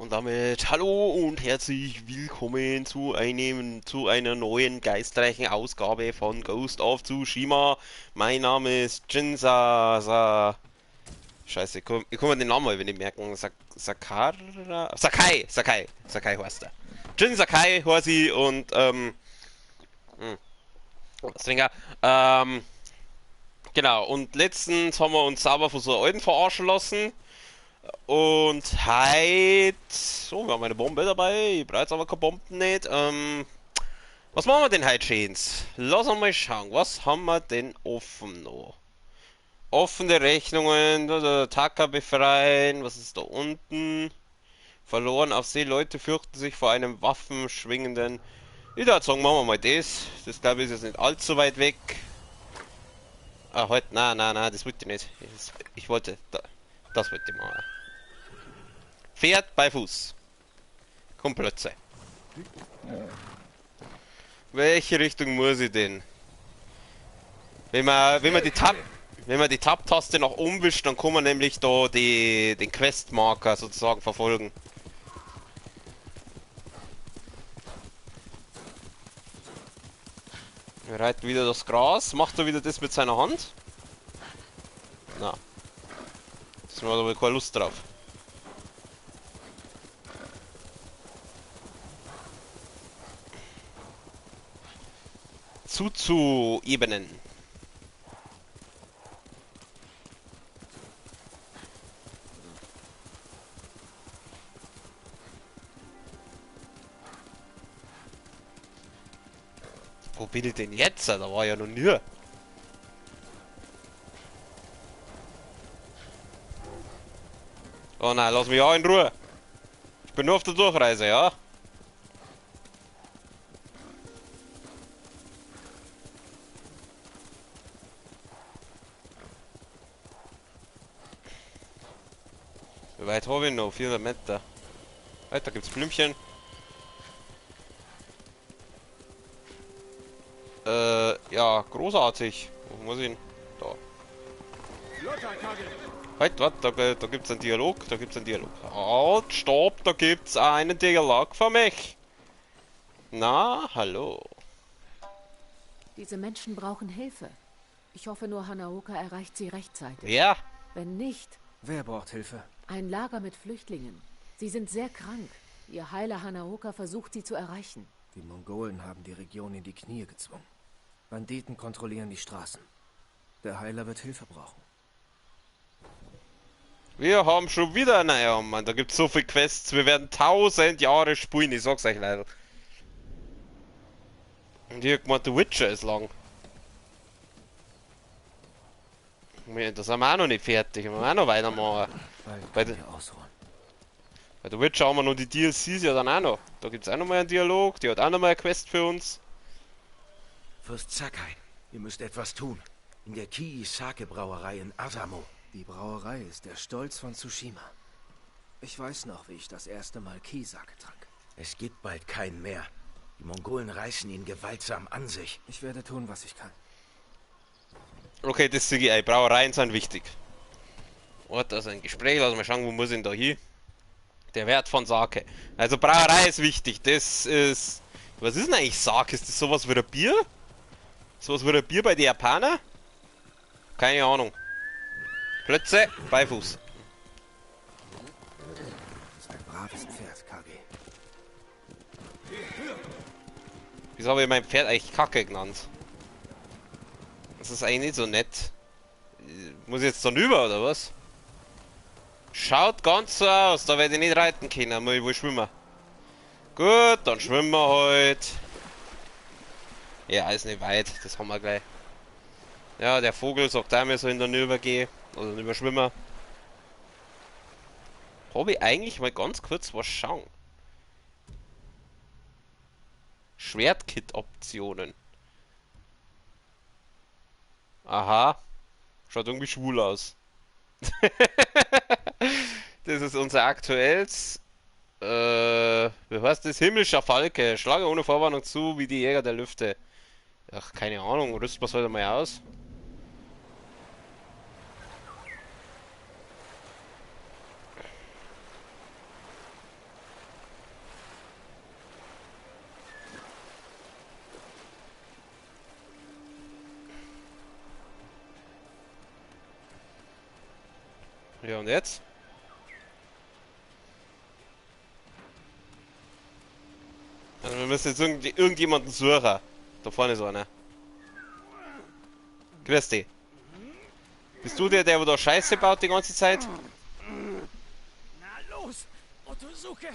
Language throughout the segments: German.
Und damit hallo und herzlich willkommen zu einer neuen geistreichen Ausgabe von Ghost of Tsushima. Mein Name ist Scheiße, ich komm mir den Namen mal nicht merken. Sakai heißt er. Jin Sakai heißt sie und Stringer. Ähm, genau, und letztens haben wir uns sauber von so einer alten verarschen lassen. Und heute. So, wir haben eine Bombe dabei. Ich brauche jetzt aber keine Bomben nicht. Was machen wir denn heute, Chains? Lass uns mal schauen. Was haben wir denn offen noch? Offene Rechnungen. Taka befreien. Was ist da unten? Verloren auf See. Leute fürchten sich vor einem waffenschwingenden. Ich würde sagen, machen wir mal das. Das glaube ich ist jetzt nicht allzu weit weg. Ah, halt. Nein, das wollte ich nicht. Ich wollte. Das wollte ich machen. Pferd bei Fuß. Komplett. Welche Richtung muss ich denn? Wenn man die Tab-Taste nach oben wischt, dann kann man nämlich da den Questmarker sozusagen verfolgen. Wir reiten wieder das Gras. Macht er wieder das mit seiner Hand? Na. Das hat aber keine Lust drauf. Zu ebenen. Wo bin ich denn jetzt? Da war ja noch nie. Oh nein, lass mich auch in Ruhe. Ich bin nur auf der Durchreise, ja? Wie weit habe ich noch? 400 Meter. Weiter gibt's Blümchen. Ja, großartig. Wo muss ich hin? Da. Halt, warte, da gibt's einen Dialog, Halt, stopp, da gibt's einen Dialog für mich. Na, hallo. Diese Menschen brauchen Hilfe. Ich hoffe nur, Hanaoka erreicht sie rechtzeitig. Ja, Wenn nicht, Wer braucht Hilfe? ein Lager mit Flüchtlingen. Sie sind sehr krank. Ihr Heiler Hanaoka versucht, sie zu erreichen. Die Mongolen haben die Region in die Knie gezwungen. Banditen kontrollieren die Straßen. Der Heiler wird Hilfe brauchen. wir haben schon wieder einen Eier, Mann. Da gibt's so viele Quests. Wir werden 1000 Jahre spielen, ich sag's euch leider. Und ich hab gemeint, The Witcher ist lang. Da sind wir auch noch nicht fertig. Wir müssen auch noch weitermachen. Bald Bei, können de, wir ausruhen. bei The Witcher haben wir noch die DLCs ja dann auch noch. Da gibt's auch noch mal einen Dialog. Die hat auch noch mal eine Quest für uns. Fürst Sakai, ihr müsst etwas tun. In der Kii-Sake-Brauerei in Asamo. Die Brauerei ist der Stolz von Tsushima. Ich weiß noch, wie ich das erste Mal Kisake trank. Es gibt bald keinen mehr. Die Mongolen reißen ihn gewaltsam an sich. Ich werde tun, was ich kann. Okay, das CGI. Brauereien sind wichtig. Ort, das ist ein Gespräch. Lass mal schauen, wo muss ich denn da hin? Der Wert von Sake. Also Brauerei ist wichtig. Das ist... Was ist denn eigentlich Sake? Ist das sowas wie ein Bier? Sowas wie ein Bier bei den Japanern? Keine Ahnung. Plötze, Beifuß. Das ist ein braves Pferd, Kage. Wieso habe ich mein Pferd eigentlich Kacke genannt? Das ist eigentlich nicht so nett. Muss ich jetzt dann über, oder was? Schaut ganz so aus, da werde ich nicht reiten können, aber ich will schwimmen. Gut, dann schwimmen wir halt. Ja, ist nicht weit, das haben wir gleich. Ja, der Vogel sagt auch, wir sollen dann übergehen. Oder überschwimmen. Habe ich eigentlich mal ganz kurz was schauen. Schwertkit-Optionen. Aha. Schaut irgendwie schwul aus. Das ist unser aktuelles. Wie heißt das? Himmlischer Falke. Schlage ohne Vorwarnung zu, wie die Jäger der Lüfte. Ach, keine Ahnung. Rüsten wir es heute mal aus. und jetzt? Also wir müssen jetzt irgendjemanden suchen. Da vorne ist einer. Grüß dich. Bist du der wo da Scheiße baut die ganze Zeit? Na los, Otosuke!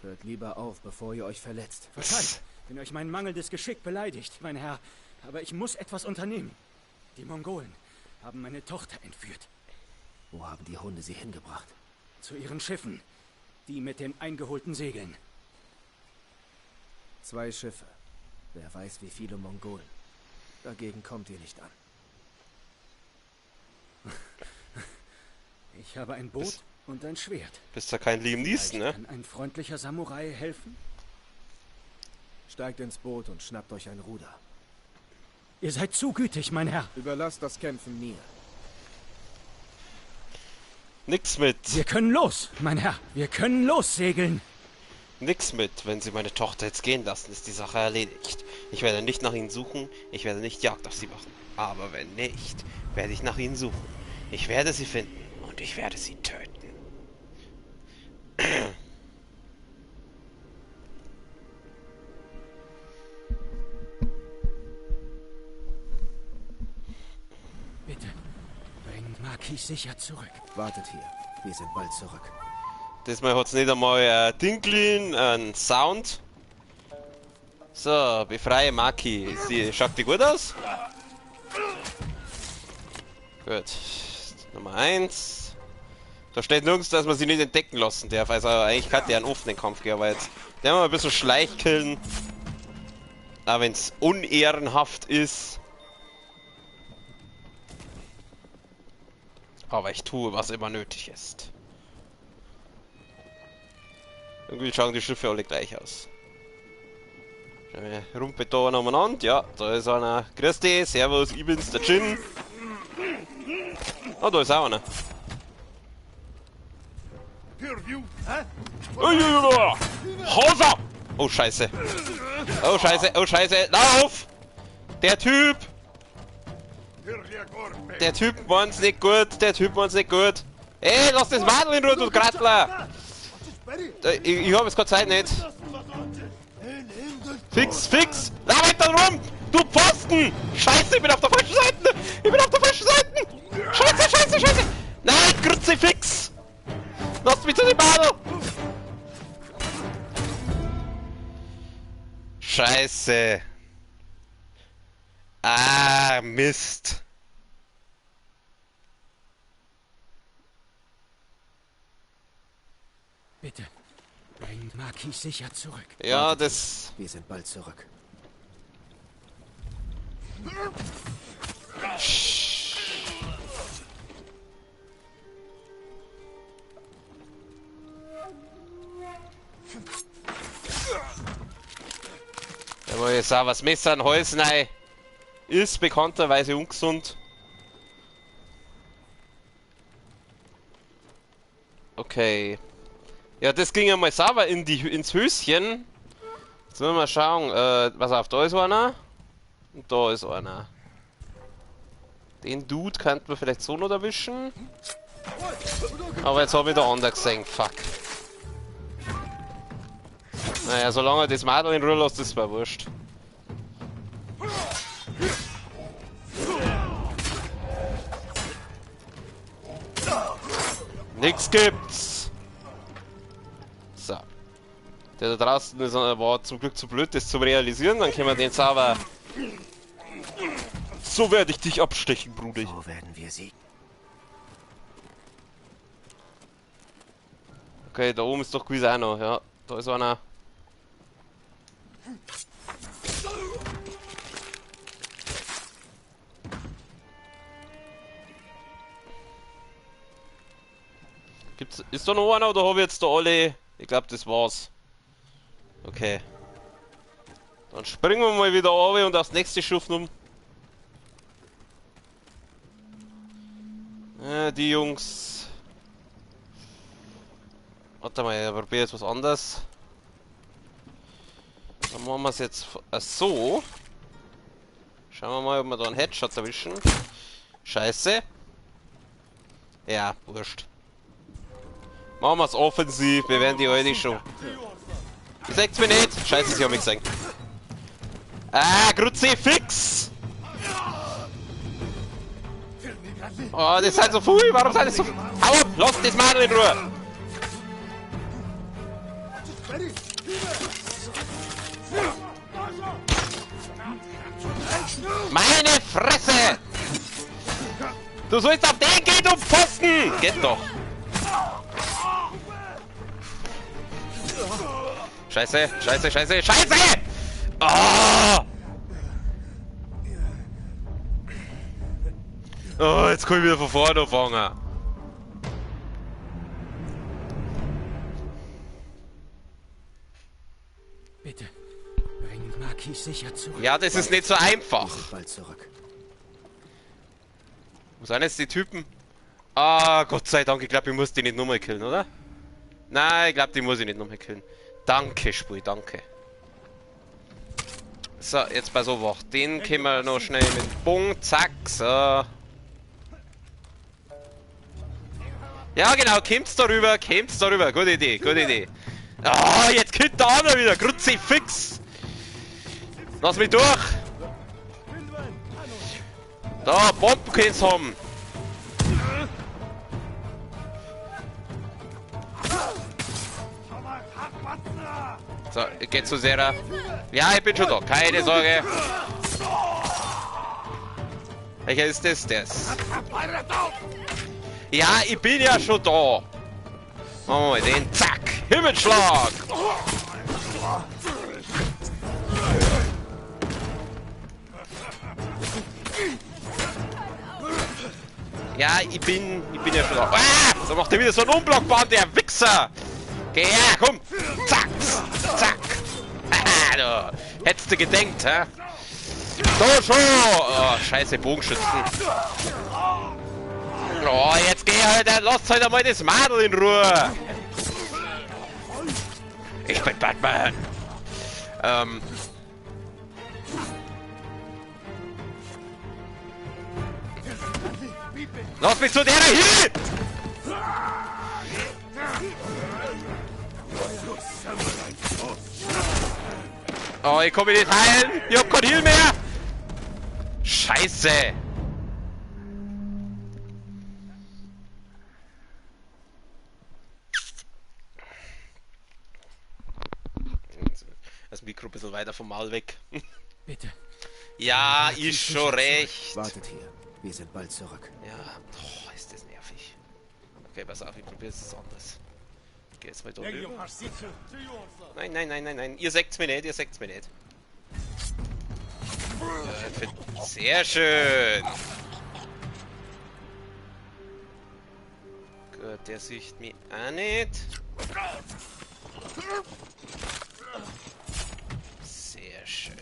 Hört lieber auf, bevor ihr euch verletzt. Verzeiht, wenn euch mein mangelndes Geschick beleidigt, mein Herr. Aber ich muss etwas unternehmen. Die Mongolen haben meine Tochter entführt. Wo haben die Hunde sie hingebracht? Zu ihren Schiffen. Die mit den eingeholten Segeln. 2 Schiffe. Wer weiß, wie viele Mongolen. Dagegen kommt ihr nicht an. Ich habe ein Boot und ein Schwert. Bist ja kein Liam Neeson, ne? Kann ein freundlicher Samurai helfen? Steigt ins Boot und schnappt euch ein Ruder. Ihr seid zu gütig, mein Herr. Überlasst das Kämpfen mir. Nix mit. Wir können los, mein Herr. Wir können lossegeln. Nix mit. Wenn sie meine Tochter jetzt gehen lassen, ist die Sache erledigt. Ich werde nicht nach ihnen suchen. Ich werde nicht Jagd auf sie machen. Aber wenn nicht, werde ich nach ihnen suchen. Ich werde sie finden und ich werde sie töten. Bitte, bringt Marquis sicher zurück. Wartet hier. Wir sind bald zurück. Diesmal hat es nicht einmal Dinklin, ein Sound. So, befreie Maki. Schaut die gut aus? Gut. Nummer 1. Da steht nirgends, dass man sie nicht entdecken lassen darf. Also eigentlich kann der einen offenen Kampf gehen, aber jetzt der mal ein bisschen Schleichkillen. Aber wenn es unehrenhaft ist. Aber ich tue, was immer nötig ist. Irgendwie schauen die Schiffe alle gleich aus. Rumpe da umeinander. Ja, da ist einer. Grüß dich, servus, ich bin's, der Jin. Oh, da ist auch einer. Hauser! Oh, scheiße. Oh, scheiße, oh, scheiße. Lauf! Der Typ! Der Typ meint's nicht gut, der Typ meint's nicht gut. Ey, lass das Madel in Ruhe, du Grattler! Ich hab jetzt keine Zeit nicht. Fix, fix! Lauf weiter rum! Du Pfosten! Scheiße, ich bin auf der falschen Seite! Ich bin auf der falschen Seite! Scheiße, scheiße, scheiße! Nein, Kruzifix! Lass mich zu dem Madel! Scheiße! Ah, Mist! Bitte, bringt Marquis sicher zurück. Ja, das... Wir sind bald zurück. Jawohl, jetzt auch was Messer in den Hals rein. Ist bekannterweise ungesund. Okay. Ja, das ging einmal sauber ins Höschen. Jetzt müssen wir mal schauen. Pass auf, da ist einer. Und da ist einer. Den Dude könnten wir vielleicht so noch erwischen. Aber jetzt habe ich da andere gesehen. Fuck. Naja, solange er das Madel in Ruhe lässt, ist mir wurscht. Nix gibt's! So. Der da draußen ist, war zum Glück zu blöd, das zu realisieren, dann können wir den sauber... So werde ich dich abstechen, Bruder. So werden wir siegen. Okay, da oben ist doch gewiss auch noch, ja. Da ist einer. Ist da noch einer oder habe ich jetzt da alle? Ich glaube, das war's. Okay. Dann springen wir mal wieder runter und aufs nächste Schiff um. Ja, die Jungs. Warte mal, ich probiere jetzt was anderes. Dann machen wir es jetzt so. Schauen wir mal, ob wir da einen Headshot erwischen. Scheiße. Ja, wurscht. Machen wir es offensiv, wir werden die heute schon. Ihr seht's mir nicht? Scheiße, sie haben mich gesehen. Ah, Kruzifix! Oh, das seid so viel, warum seid ihr so... Hau ab, lasst das Madel in Ruhe! Meine Fresse! Du sollst auf den gehen, du Pfosten! Geht doch! Scheiße, scheiße, scheiße, scheiße! Oh! Oh, jetzt kann ich wieder von vorne anfangen. Bitte, bring Marquis sicher zurück. Ja, das ist nicht so einfach. Wir sind bald zurück. Wo sind jetzt die Typen? Ah, Gott sei Dank, ich glaube, ich muss die nicht nochmal killen, oder? Nein, ich glaube, die muss ich nicht nochmal killen. Danke, Spiel, danke. So, jetzt pass auf, den können wir noch schnell mit dem Bogen, zack, so. Ja genau, kommt's darüber, gute Idee, gute Idee. Ah, jetzt killt der andere wieder, Kruzifix! Lass mich durch! Da, Bomben kann's haben! So, ich geh zu Sarah. Ja, ich bin schon da, keine Sorge. Welcher ist das? Das. Ja, ich bin ja schon da. Machen wir mal den. Zack! Himmelschlag! Ja, ich bin ja schon da. Ah! So macht er wieder so einen Unblockbahn, der Wichser! Geh her, komm! Zack! Zack! Haha, du hättest du gedenkt, hä? So schon! Oh, scheiße, Bogenschützen. Oh, jetzt geh halt, lasst halt einmal das Madel in Ruhe! Ich bin Batman! Lass mich zu der hin! Oh, ich komme nicht heilen! Ich hab kein Heal mehr! Scheiße! Das Mikro ein bisschen weiter vom Maul weg. Bitte. Ja, ist schon recht. Wartet hier. Wir sind bald zurück. Ja, oh, ist das nervig. Okay, pass auf, ich probiere es anderes. Okay, jetzt mal da drüben. Nein, nein, nein, nein, nein. Ihr seht's mir nicht, ihr seht's mir nicht. Sehr schön. Gut, der sieht mich auch nicht. Sehr schön.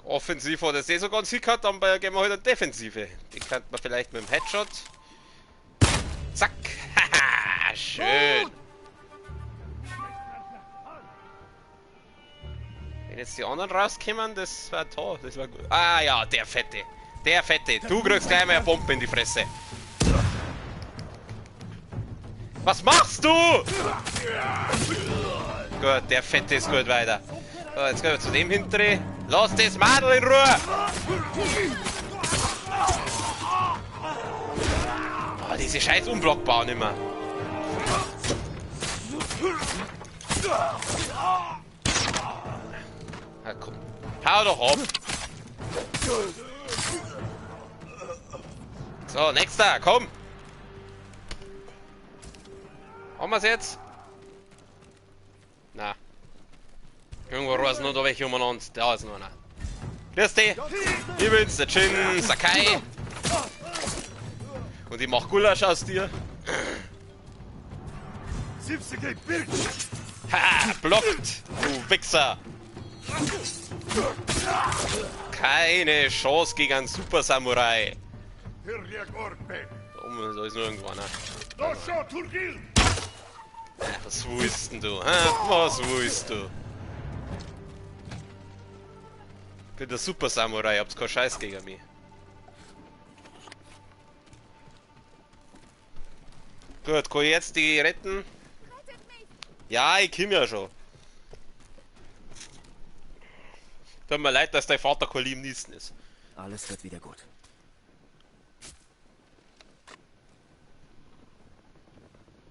Offensiv hat er es eh so ganz hickert, dann gehen wir halt eine Defensive. Die könnte man vielleicht mit dem Headshot. Zack! Haha! Schön! Wenn jetzt die anderen rauskommen, das war toll, das war gut. Ah ja, der Fette! Der Fette! Du kriegst gleich mal eine Bombe in die Fresse! Was machst du? Gut, der Fette ist gut weiter. So, jetzt gehen wir zu dem hinterdrehen. Lass das Madel in Ruhe! Oh, diese scheiß Unblockbahn immer. Na komm. Hau doch ab! So, nächster, komm! Haben wir's jetzt? Na. Irgendwo raus nur da welche umeinander. Da ist noch einer. Grüß dich! Ich bin's, der Jin Sakai. Und ich mach Gulasch aus dir. Ha! Blockt! Du Wichser! Keine Chance gegen einen Super Samurai. Da ist nur irgendwo einer. Was willst denn du? Was willst du? Bin der Super Samurai, hab's keinen Scheiß gegen mich. Gut, kann ich jetzt die retten? Ja, ich komm ja schon. Tut mir leid, dass dein Vater kein Liam Neeson ist. Alles wird wieder gut.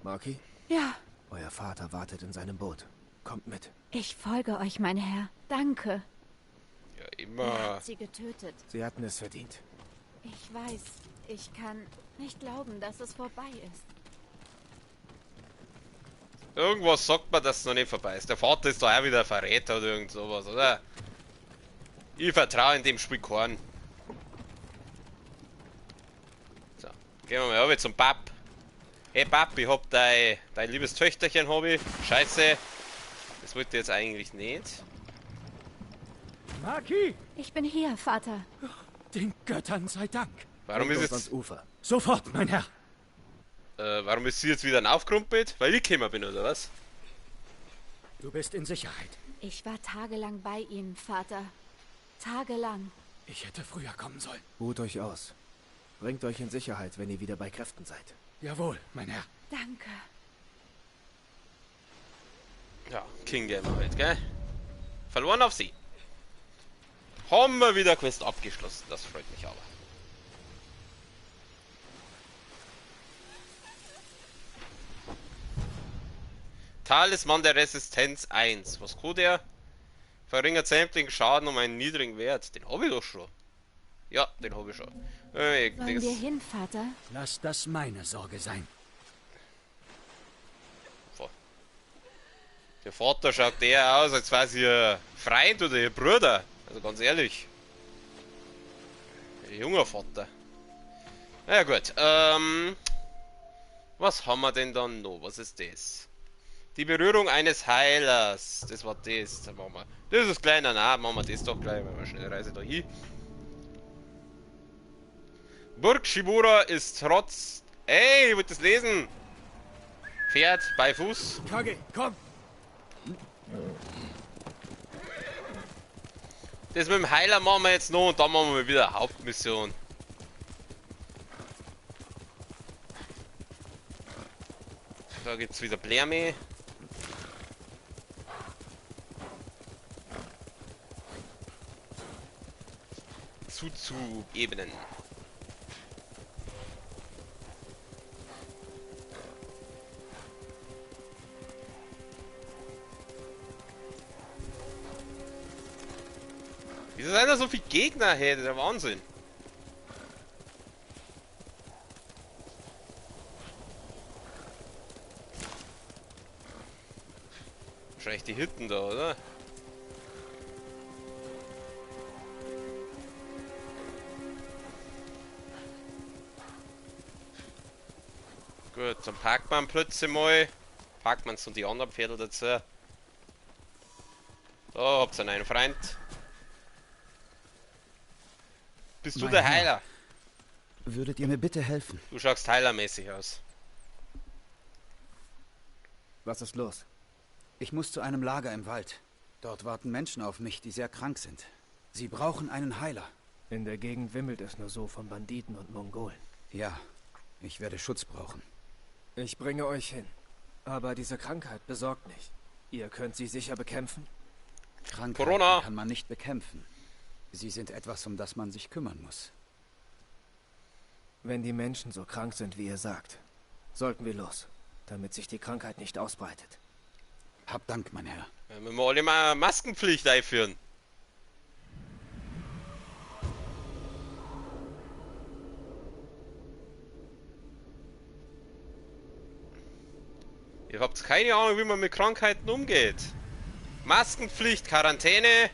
Marky, Ja, euer Vater wartet in seinem Boot. Kommt mit. ich folge euch, mein Herr. Danke. Ja, Er immer. hat sie getötet. Sie hatten es verdient. Ich weiß, ich kann nicht glauben, dass es vorbei ist. Irgendwas sagt man, dass es noch nicht vorbei ist. Der Vater ist doch auch wieder ein Verräter oder irgend sowas, oder? Ich vertraue in dem Spiel keinen. So, gehen wir mal rüber zum Pap. Hey Pap, ich hab dein liebes Töchterchen, hab ich. Scheiße. Das wollte ich jetzt eigentlich nicht. Maki! Ich bin hier, Vater. Den Göttern sei Dank. Warum Bringt ist uns ans jetzt, Ufer. Sofort, mein Herr. warum ist sie jetzt wieder aufgerumpelt? Weil ich gekommen bin, oder was? Du bist in Sicherheit. Ich war tagelang bei Ihnen, Vater. Tagelang. Ich hätte früher kommen sollen. Ruht euch aus. Bringt euch in Sicherheit, wenn ihr wieder bei Kräften seid. Jawohl, mein Herr. Danke. Ja, King Gamer halt, gell? Verloren auf sie. Haben wir wieder Quest abgeschlossen, das freut mich aber. Talisman der Resistenz 1. Was kann der? Verringert sämtlichen Schaden um einen niedrigen Wert. Den habe ich doch schon. Ja, den habe ich schon. Wollen wir hin, Vater? Lass das meine Sorge sein. Der Vater schaut der aus, als wäre sie ihr Freund oder ihr Bruder. Also ganz ehrlich. Ein junger Vater. Na ja, gut. Was haben wir denn dann noch? Was ist das? Die Berührung eines Heilers. Das war das. Dann machen wir. Das ist kleiner. Na, machen wir das doch gleich, wenn wir schnell Reise da hin. Burg Shibura ist trotz. Ey, ich wollte das lesen. Pferd bei Fuß. Kage, komm! Das mit dem Heiler machen wir jetzt noch und dann machen wir wieder Hauptmission. Da gibt's wieder Blärme. Zu Ebenen. Wieso sind da so viele Gegner her? Der Wahnsinn. Wahrscheinlich die Hütten da, oder? Gut, dann packt man plötzlich mal. Packt man so die anderen Pferde dazu. Da habt ihr einen Freund. Bist du Mein der Herr. Heiler? Würdet ihr mir bitte helfen? Du schaust heilermäßig aus. Was ist los? Ich muss zu einem Lager im Wald. Dort warten Menschen auf mich, die sehr krank sind. Sie brauchen einen Heiler. In der Gegend wimmelt es nur so von Banditen und Mongolen. Ja, ich werde Schutz brauchen. Ich bringe euch hin. Aber diese Krankheit besorgt mich. Ihr könnt sie sicher bekämpfen? Krankheiten Corona. kann man nicht bekämpfen. Sie sind etwas, um das man sich kümmern muss. Wenn die Menschen so krank sind, wie ihr sagt, sollten wir los, damit sich die Krankheit nicht ausbreitet. Hab Dank, mein Herr. Ja, müssen wir alle mal Maskenpflicht einführen. Ihr habt keine Ahnung, wie man mit Krankheiten umgeht. Maskenpflicht, Quarantäne.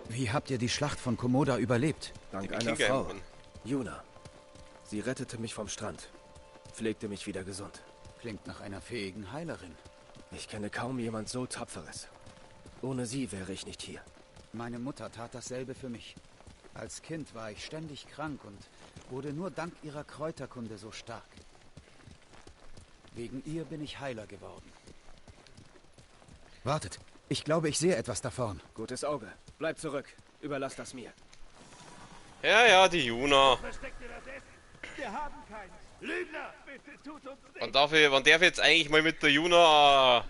Wie habt ihr die Schlacht von Komoda überlebt? Dank Die einer Kinga Frau, hinten. Yuna. Sie rettete mich vom Strand, pflegte mich wieder gesund. Klingt nach einer fähigen Heilerin. Ich kenne kaum jemand so Tapferes. Ohne sie wäre ich nicht hier. Meine Mutter tat dasselbe für mich. Als Kind war ich ständig krank und wurde nur dank ihrer Kräuterkunde so stark. Wegen ihr bin ich Heiler geworden. Wartet, Ich glaube, ich sehe etwas da vorn. Gutes Auge. Bleib zurück. Überlass das mir. Ja, ja, die Juna. Wir haben keinen. Lügner, bitte tut uns nicht. Wann darf ich jetzt eigentlich mal mit der Juna ein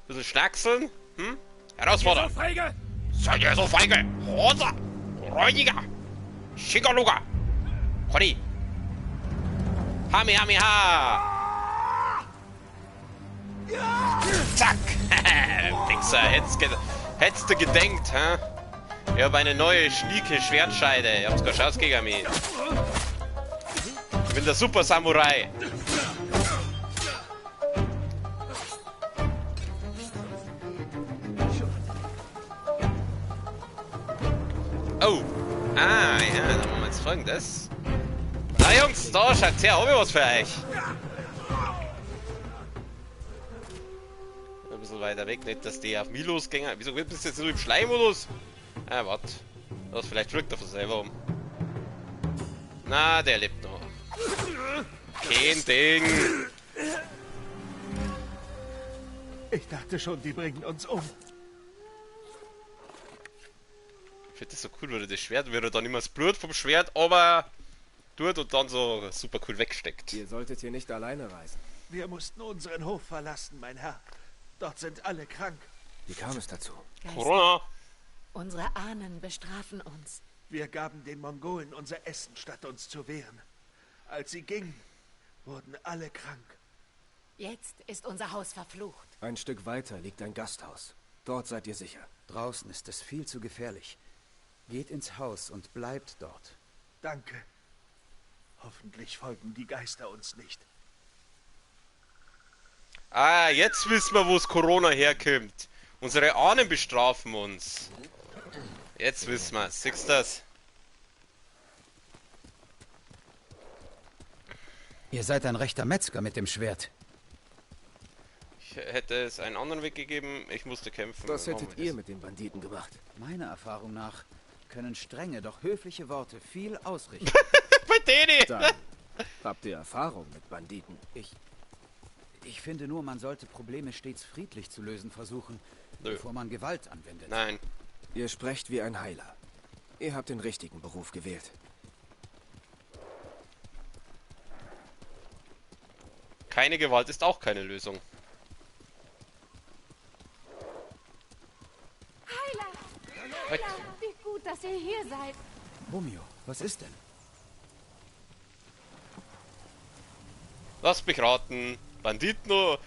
bisschen schnackseln? Hm? Herausfordern! Feige! Seid ihr so feige? Hose! Räudiger! Schickerluger! Conny! Hami, hami, ha! Zack! Wichser, hättest du gedenkt, hä? Ich hab eine neue, schnieke Schwertscheide. Ich hab's gerade gegen mich. Ich bin der Super Samurai. Oh! Ah, ja, dann machen wir jetzt Folgendes. Na Jungs, da schaut her, hab ich was für euch. Ein bisschen weiter weg, nicht, dass die auf mich losgehen. Wieso bist du jetzt so im Schleimmodus? Ah, warte. Das vielleicht drückt er von selber um. Na, der lebt noch. Kein Ding. Ich dachte schon, die bringen uns um. Ich finde das so cool, weil das Schwert wird dann immer das Blut vom Schwert, aber tut und dann so super cool wegsteckt. Ihr solltet hier nicht alleine reisen. Wir mussten unseren Hof verlassen, mein Herr. Dort sind alle krank. Wie kam es dazu? Corona. Unsere Ahnen bestrafen uns. Wir gaben den Mongolen unser Essen, statt uns zu wehren. Als sie gingen, wurden alle krank. Jetzt ist unser Haus verflucht. Ein Stück weiter liegt ein Gasthaus. Dort seid ihr sicher. Draußen ist es viel zu gefährlich. Geht ins Haus und bleibt dort. Danke. Hoffentlich folgen die Geister uns nicht. Ah, jetzt wissen wir, wo es Corona herkommt. Unsere Ahnen bestrafen uns. Jetzt wissen wir. Siehst du das? Ihr seid ein rechter Metzger mit dem Schwert. Ich hätte es einen anderen Weg gegeben. Ich musste kämpfen. Was Dann machen hättet wir ihr das. mit den Banditen gemacht? Meiner Erfahrung nach können strenge, doch höfliche Worte viel ausrichten. Bei denen! Dann habt ihr Erfahrung mit Banditen. Ich finde nur, man sollte Probleme stets friedlich zu lösen versuchen, Nö. bevor man Gewalt anwendet. Nein. Ihr sprecht wie ein Heiler. Ihr habt den richtigen Beruf gewählt. Keine Gewalt ist auch keine Lösung. Heiler! Heiler! Wie gut, dass ihr hier seid. Romeo, was ist denn? Lasst mich raten. Banditen oder...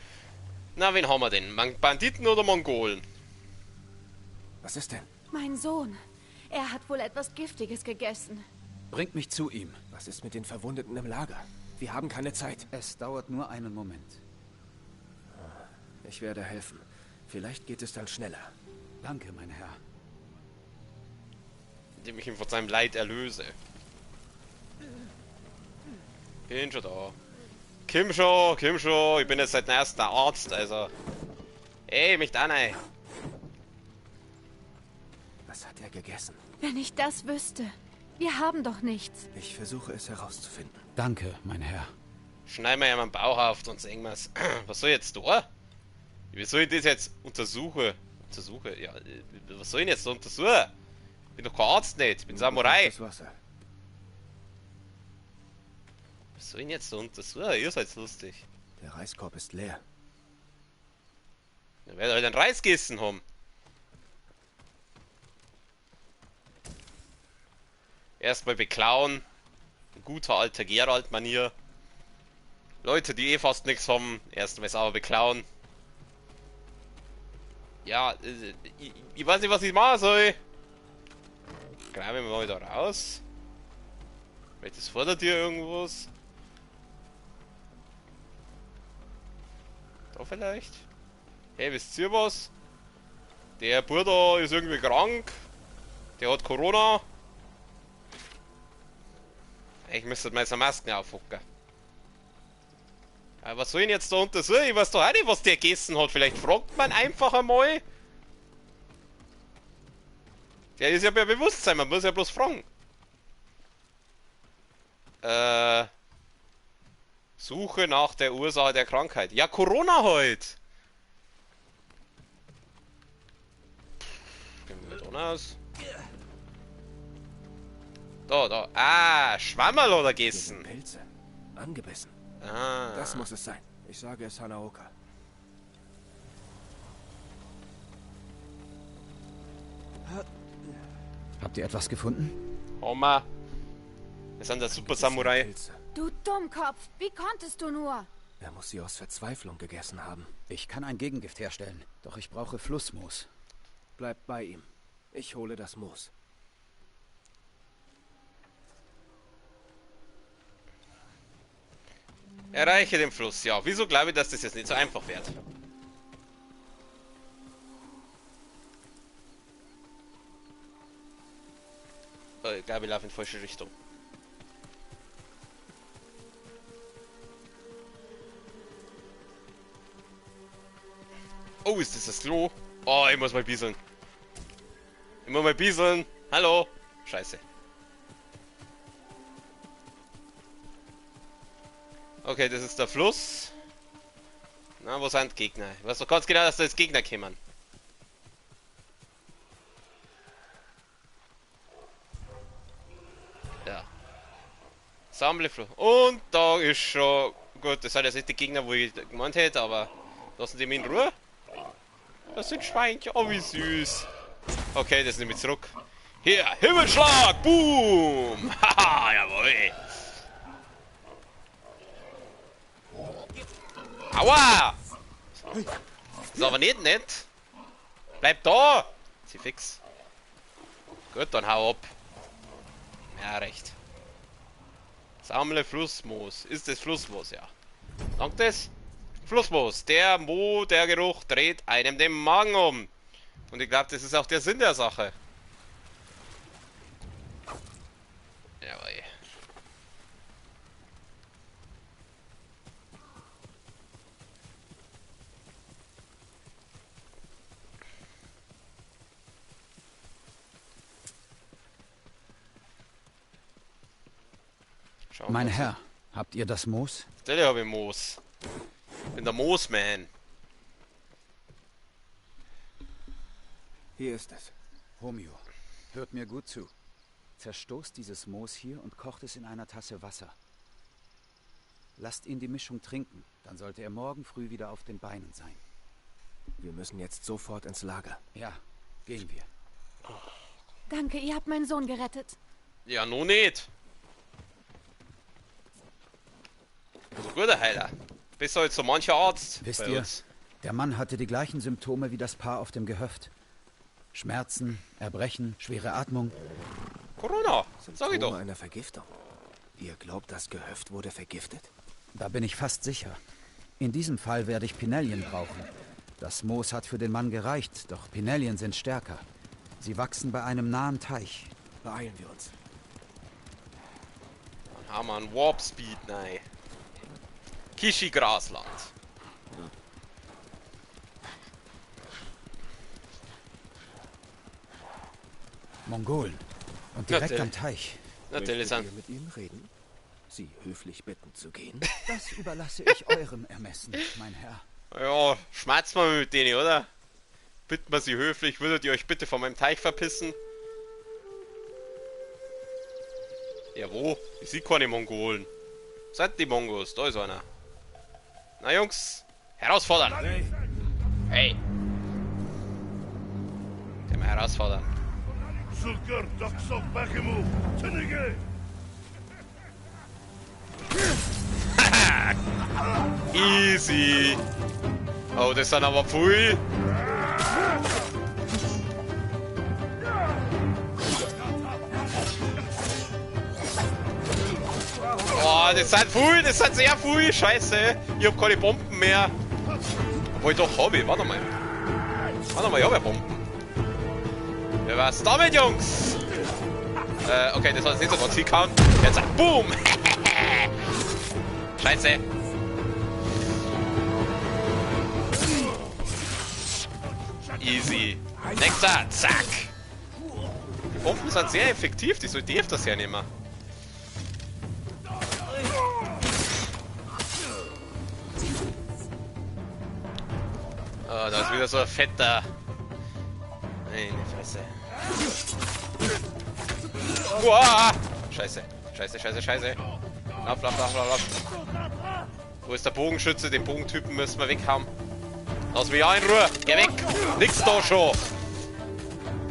Na, wen haben wir denn? Banditen oder Mongolen? Was ist denn? Mein Sohn. Er hat wohl etwas Giftiges gegessen. Bringt mich zu ihm. Was ist mit den Verwundeten im Lager? Wir haben keine Zeit. Es dauert nur einen Moment. Ich werde helfen. Vielleicht geht es dann schneller. Danke, mein Herr. Indem ich ihn von seinem Leid erlöse. Bin schon da. Kim schon. Ich bin jetzt seit dem ersten Arzt, also. Ey, mich da rein. Was hat er gegessen? Wenn ich das wüsste. Wir haben doch nichts. Ich versuche es herauszufinden. Danke, mein Herr. Schneiden wir ja mal den Bauch auf, sonst irgendwas. Was soll ich jetzt da? Wie soll ich das jetzt untersuchen? Ja, was soll ich denn jetzt da untersuchen? Ich bin doch kein Arzt nicht, ich bin Samurai. Das Wasser. Was soll ich denn jetzt da untersuchen? Ihr seid lustig. Der Reiskorb ist leer. Dann werdet ihr halt einen Reis gegessen haben. Erstmal beklauen. Ein guter alter Geralt-Manier. Leute, die eh fast nichts haben, erstmal sauber beklauen. Ja, ich weiß nicht, was ich machen soll. Greifen wir mal wieder raus. Vielleicht ist vor der Tür irgendwas. Da vielleicht. Hey, wisst ihr was? Der Bruder ist irgendwie krank. Der hat Corona. Ich müsste mal so Masken aufhucken. Aber was soll ich denn jetzt da untersuchen? Ich weiß doch auch nicht, was der gegessen hat. Vielleicht fragt man einfach einmal. Der ist ja bei Bewusstsein, man muss ja bloß fragen. Suche nach der Ursache der Krankheit. Ja, Corona halt. aus. Da. Ah, Schwammerl oder gegessen. Pilze. Angebissen. Ah. Das muss es sein. Ich sage es Hanaoka. Habt ihr etwas gefunden? Oma. Wir sind der Super Samurai. Pilze. Du Dummkopf, wie konntest du nur? Er muss sie aus Verzweiflung gegessen haben. Ich kann ein Gegengift herstellen, doch ich brauche Flussmoos. Bleibt bei ihm. Ich hole das Moos. Erreiche den Fluss. Ja, wieso glaube ich, dass das jetzt nicht so einfach wird? Ich glaube, ich laufe in die falsche Richtung. Oh, ist das Klo? Oh, ich muss mal bieseln. Hallo? Scheiße. Okay, das ist der Fluss. Na, wo sind Gegner? Ich weiß doch ganz genau, dass da jetzt Gegner kommen. Ja. Sammle Fluss. Und da ist schon... Gut, das sind jetzt nicht die Gegner, wo ich gemeint hätte, aber... Lassen die mich in Ruhe. Das sind Schweinchen. Oh, wie süß. Okay, das nehme ich zurück. Hier, Himmelschlag! Boom! Haha, jawohl! Aua! Ist aber nicht nett. Bleib da! Sie fix. Gut, dann hau ab. Ja, recht. Sammle Flussmoos. Ist das Flussmoos, ja. Dank das? Flussmoos. Der Geruch dreht einem den Magen um. Und ich glaube, das ist auch der Sinn der Sache. Jawohl. Mein Herr, habt ihr das Moos? Natürlich habe ich Moos. Ich bin der Moosman. Hier ist es. Romeo, hört mir gut zu. Zerstoßt dieses Moos hier und kocht es in einer Tasse Wasser. Lasst ihn die Mischung trinken, dann sollte er morgen früh wieder auf den Beinen sein. Wir müssen jetzt sofort ins Lager. Ja, gehen wir. Danke, ihr habt meinen Sohn gerettet. Ja, nun nicht. Also guter Heiler. Besser als so mancher Arzt. Wisst bei ihr, uns. der Mann hatte die gleichen Symptome wie das Paar auf dem Gehöft. Schmerzen, Erbrechen, schwere Atmung. Corona, sag ich doch. Einer Vergiftung. Ihr glaubt, das Gehöft wurde vergiftet? Da bin ich fast sicher. In diesem Fall werde ich Pinellien brauchen. Das Moos hat für den Mann gereicht, doch Pinellien sind stärker. Sie wachsen bei einem nahen Teich. Beeilen wir uns. Dann haben wir einen Warp Speed, nein. Kishi Grasland. Mongolen. Und direkt Natürlich. am Teich. Natürlich Möchtet sind. ihr mit ihnen reden? Sie höflich bitten zu gehen? Das überlasse ich eurem Ermessen, mein Herr. Ja, schmerzt mal mit denen, oder? Bitten wir sie höflich, würdet ihr euch bitte von meinem Teich verpissen? Ja, wo? Ich sehe keine Mongolen. Seid die Mongos, da ist einer. Na Jungs, herausfordern! Hey! Den mal herausfordern. Easy! Oh, das sind aber pfui! Oh, das sind pfui, das sind sehr pfui, scheiße! Ich hab keine Bomben mehr! Obwohl doch hab ich, warte mal. Warte mal, ich hab ja Bomben. Wer war's damit, Jungs? Okay, das war jetzt nicht so ganz hingehauen. Jetzt, boom! Scheiße! Easy. Nächster, zack! Die Bomben sind sehr effektiv, die sollte ich öfters hernehmen. Oh, da ist wieder so ein fetter. Meine Fresse. Uah! Scheiße. Scheiße, scheiße, scheiße. Lauf, lauf, lauf, lauf, lauf. Wo ist der Bogenschütze? Den Bogentypen müssen wir weghaben. Lass mich auch in Ruhe. Geh weg. Nix da schon.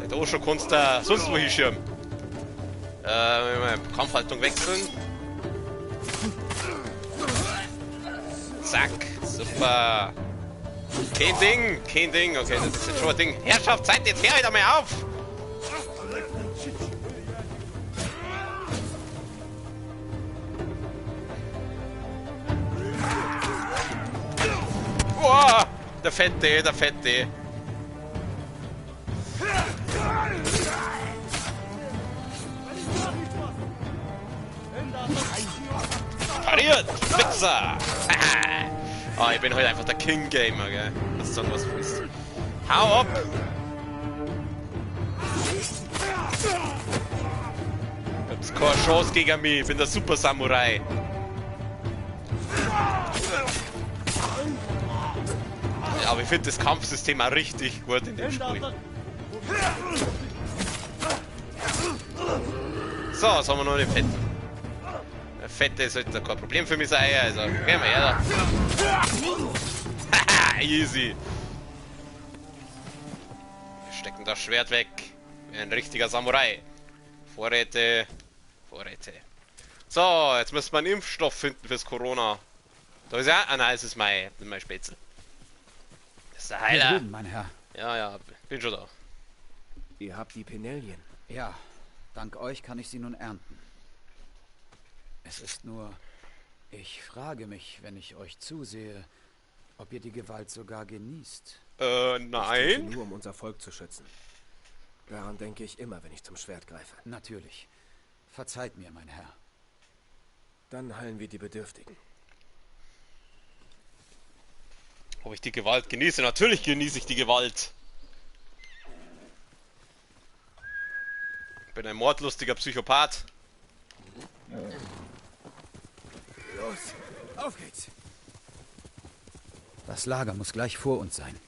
Da schon kannst du sonst wo hinschirmen. Kampfhaltung wechseln. Zack. Super. Kein Ding. Kein Ding. Okay, das ist jetzt schon ein Ding. Herrschaft, Zeit, jetzt hör wieder mal auf. Boah, der Fette, der Fette. Pariert! Wichser! Oh, ich bin heute einfach der King Gamer, gell? Das ist dann was willst. Hau ab! Du hast keine Chance gegen mich, ich bin der Super Samurai. Ja, aber ich finde das Kampfsystem auch richtig gut in dem Spiel. So, was haben wir noch den Fetten? Der Fette sollte kein Problem für mich sein, also gehen wir her da. Haha, easy. Wir stecken das Schwert weg. Wie ein richtiger Samurai. Vorräte, Vorräte. So, jetzt müssen wir einen Impfstoff finden fürs Corona. Da ist ja, nein, es ist mein Spätzle. Das ist der Heiler. Hier drüben, mein Herr. Ja, ja, bin schon da. Ihr habt die Penellien. Ja, dank euch kann ich sie nun ernten. Es ist nur, ich frage mich, wenn ich euch zusehe, ob ihr die Gewalt sogar genießt. Nein. Nur um unser Volk zu schützen. Daran denke ich immer, wenn ich zum Schwert greife. Natürlich. Verzeiht mir, mein Herr. Dann heilen wir die Bedürftigen. Ob ich die Gewalt genieße? Natürlich genieße ich die Gewalt. Ich bin ein mordlustiger Psychopath. Los, auf geht's. Das Lager muss gleich vor uns sein.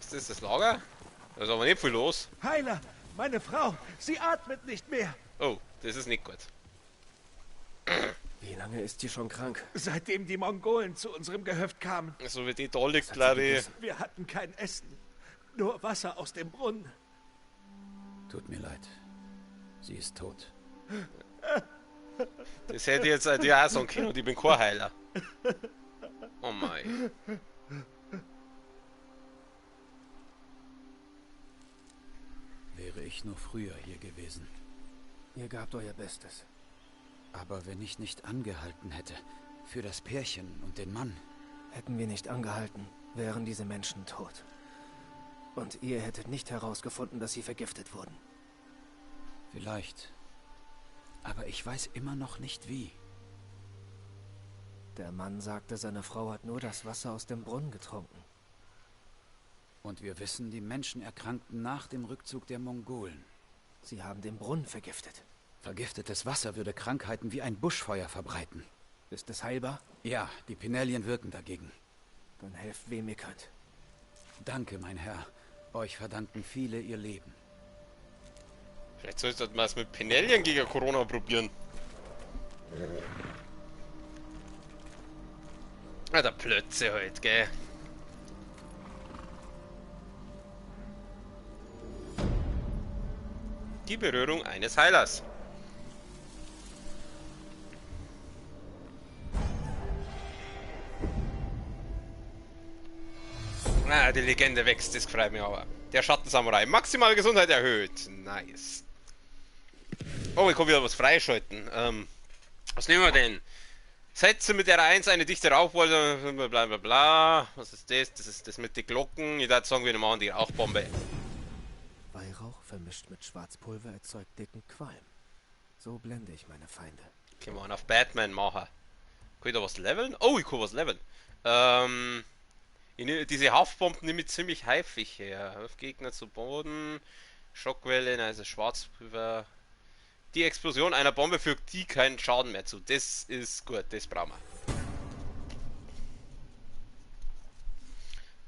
Ist das das Lager? Da ist aber nicht viel los. Heiler, meine Frau, sie atmet nicht mehr. Oh, das ist nicht gut. Wie lange ist sie schon krank? Seitdem die Mongolen zu unserem Gehöft kamen. So wie die da liegt, glaube ich. Wir hatten kein Essen, nur Wasser aus dem Brunnen. Tut mir leid. Sie ist tot. Das hätte ich jetzt dir auch sagen können und ich bin kein Heiler. Oh mein. Wäre ich nur früher hier gewesen. Ihr gabt euer Bestes. Aber wenn ich nicht angehalten hätte, für das Pärchen und den Mann. Hätten wir nicht angehalten, wären diese Menschen tot. Und ihr hättet nicht herausgefunden, dass sie vergiftet wurden. Vielleicht. Aber ich weiß immer noch nicht wie. Der Mann sagte, seine Frau hat nur das Wasser aus dem Brunnen getrunken. Und wir wissen, die Menschen erkrankten nach dem Rückzug der Mongolen. Sie haben den Brunnen vergiftet. Vergiftetes Wasser würde Krankheiten wie ein Buschfeuer verbreiten. Ist es heilbar? Ja, die Penellien wirken dagegen. Dann helft, wem ihr könnt. Danke, mein Herr. Euch verdanken viele ihr Leben. Vielleicht solltet man es mit Penellien gegen Corona probieren. Ah, der Plötze halt, gell. Die Berührung eines Heilers. Ah, die Legende wächst, das freut mich aber. Der Schattensamurai. Maximale Gesundheit erhöht. Nice. Oh, ich kann wieder was freischalten. Was nehmen wir denn? Setze mit der 1 eine dichte Rauchwolke, bla bla bla. Was ist das? Das ist das mit den Glocken. Ich würde sagen, wir machen die Rauchbombe. Weihrauch vermischt mit Schwarzpulver erzeugt dicken Qualm. So blende ich meine Feinde. Können wir auf Batman machen. Kann ich da was leveln? Oh, ich kann was leveln. Diese Haftbomben nehme ich ziemlich häufig her. Auf Gegner zu Boden. Schockwellen, also Schwarzpulver. Die Explosion einer Bombe fügt die keinen Schaden mehr zu. Das ist gut, das brauchen wir.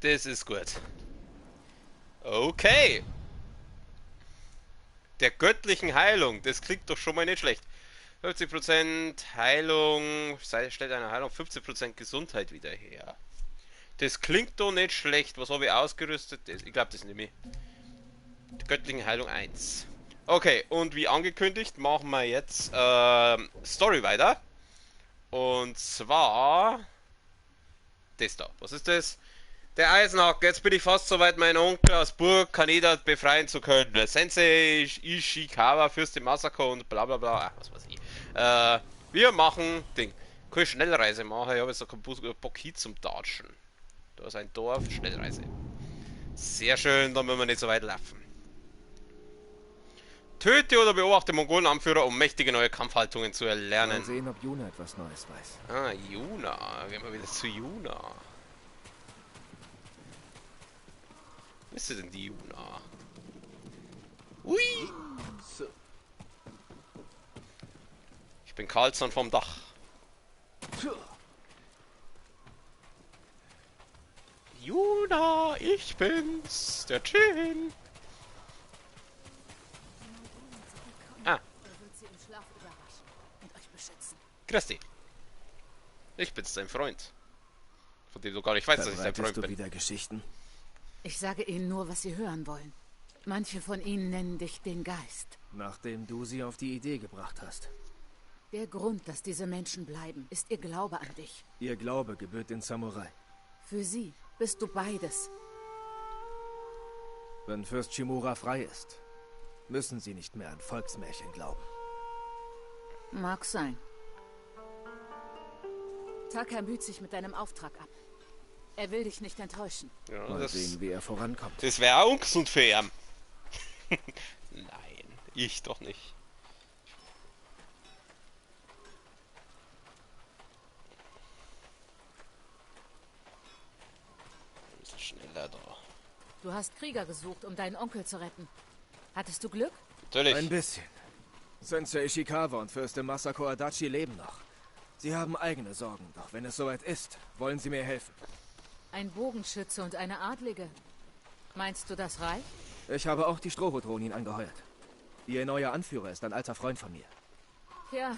Das ist gut. Okay. Der göttlichen Heilung. Das klingt doch schon mal nicht schlecht. 50% Heilung. Stellt eine Heilung 15% Gesundheit wieder her. Das klingt doch nicht schlecht. Was habe ich ausgerüstet? Ich glaube, das nehme ich. Die göttlichen Heilung 1. Okay, und wie angekündigt, machen wir jetzt Story weiter. Und zwar das da. Was ist das? Der Eisenhaken. Jetzt bin ich fast soweit, meinen Onkel aus Burg Kaneda befreien zu können. Der Sensei Ishikawa, Fürst im Massaker und bla bla bla. Ach, was weiß ich. Wir machen Ding. Kann ich Schnellreise machen? Ich habe jetzt noch keinen Bock hier zum Datschen. Da ist ein Dorf, Schnellreise. Sehr schön, dann müssen wir nicht so weit laufen. Töte oder beobachte Mongolen-Anführer, um mächtige neue Kampfhaltungen zu erlernen. Mal sehen, ob Yuna etwas Neues weiß. Ah, Yuna. Gehen wir wieder zu Yuna. Wo ist denn die Yuna? Ui! Ich bin Karlsson vom Dach. Yuna, ich bin's, der Jin. Ah. Grüß dich. Ich bin's, dein Freund. Von dem du gar nicht weißt, dass ich dein Freund bin. Wieder Geschichten? Ich sage Ihnen nur, was Sie hören wollen. Manche von Ihnen nennen dich den Geist. Nachdem du sie auf die Idee gebracht hast. Der Grund, dass diese Menschen bleiben, ist ihr Glaube an dich. Ihr Glaube gebührt den Samurai. Für sie bist du beides. Wenn Fürst Shimura frei ist, müssen sie nicht mehr an Volksmärchen glauben. Mag sein. Taka müht sich mit deinem Auftrag ab. Er will dich nicht enttäuschen. Ja, Mal sehen, wie er vorankommt. Das wäre auch ungesund für ihn. Nein, ich doch nicht. Ein bisschen schneller da. Du hast Krieger gesucht, um deinen Onkel zu retten. Hattest du Glück? Natürlich. Ein bisschen. Sensei Ishikawa und Fürstin Masako Adachi leben noch. Sie haben eigene Sorgen, doch wenn es soweit ist, wollen sie mir helfen. Ein Bogenschütze und eine Adlige. Meinst du, das reicht? Ich habe auch die Strohhutronin angeheuert. Ihr neuer Anführer ist ein alter Freund von mir. Ja,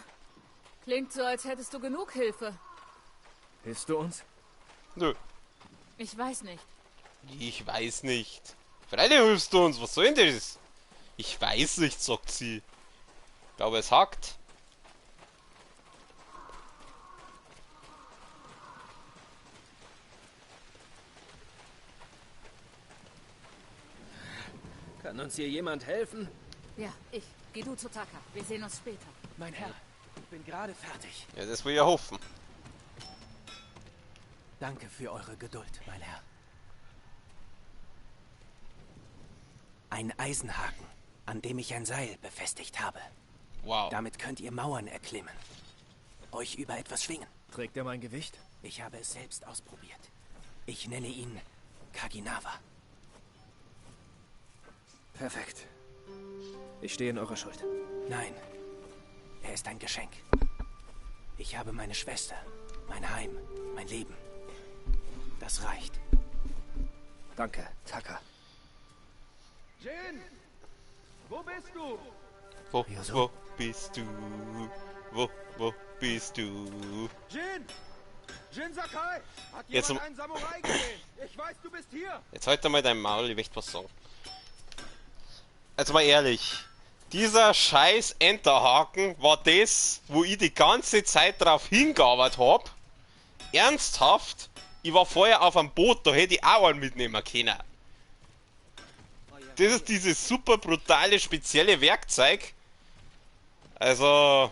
klingt so, als hättest du genug Hilfe. Hilfst du uns? Nö. Ich weiß nicht. Ich weiß nicht. Freilich hilfst du uns, was soll denn das? Ich weiß nicht, sagt sie. Ich glaube, es hackt. Kann uns hier jemand helfen? Ja, ich. Geh du zu Taka. Wir sehen uns später. Mein Herr, ich bin gerade fertig. Ja, das will ich ja hoffen. Danke für eure Geduld, mein Herr. Ein Eisenhaken, an dem ich ein Seil befestigt habe. Wow. Damit könnt ihr Mauern erklimmen. Euch über etwas schwingen. Trägt er mein Gewicht? Ich habe es selbst ausprobiert. Ich nenne ihn Kaginawa. Perfekt. Ich stehe in eurer Schuld. Nein, er ist ein Geschenk. Ich habe meine Schwester, mein Heim, mein Leben. Das reicht. Danke, Taka. Jin! Wo bist du? Wo Ryozo? bist du? Wo bist du? Jin! Jin Sakai! Hat Jetzt jemand einen Samurai gesehen? Ich weiß, du bist hier! Jetzt halt mal dein Maul, ich möchte was sagen. Also mal ehrlich, dieser scheiß Enterhaken war das, wo ich die ganze Zeit drauf hingearbeitet habe. Ernsthaft? Ich war vorher auf einem Boot, da hätte ich auch einen mitnehmen können. Das ist dieses super brutale, spezielle Werkzeug. Also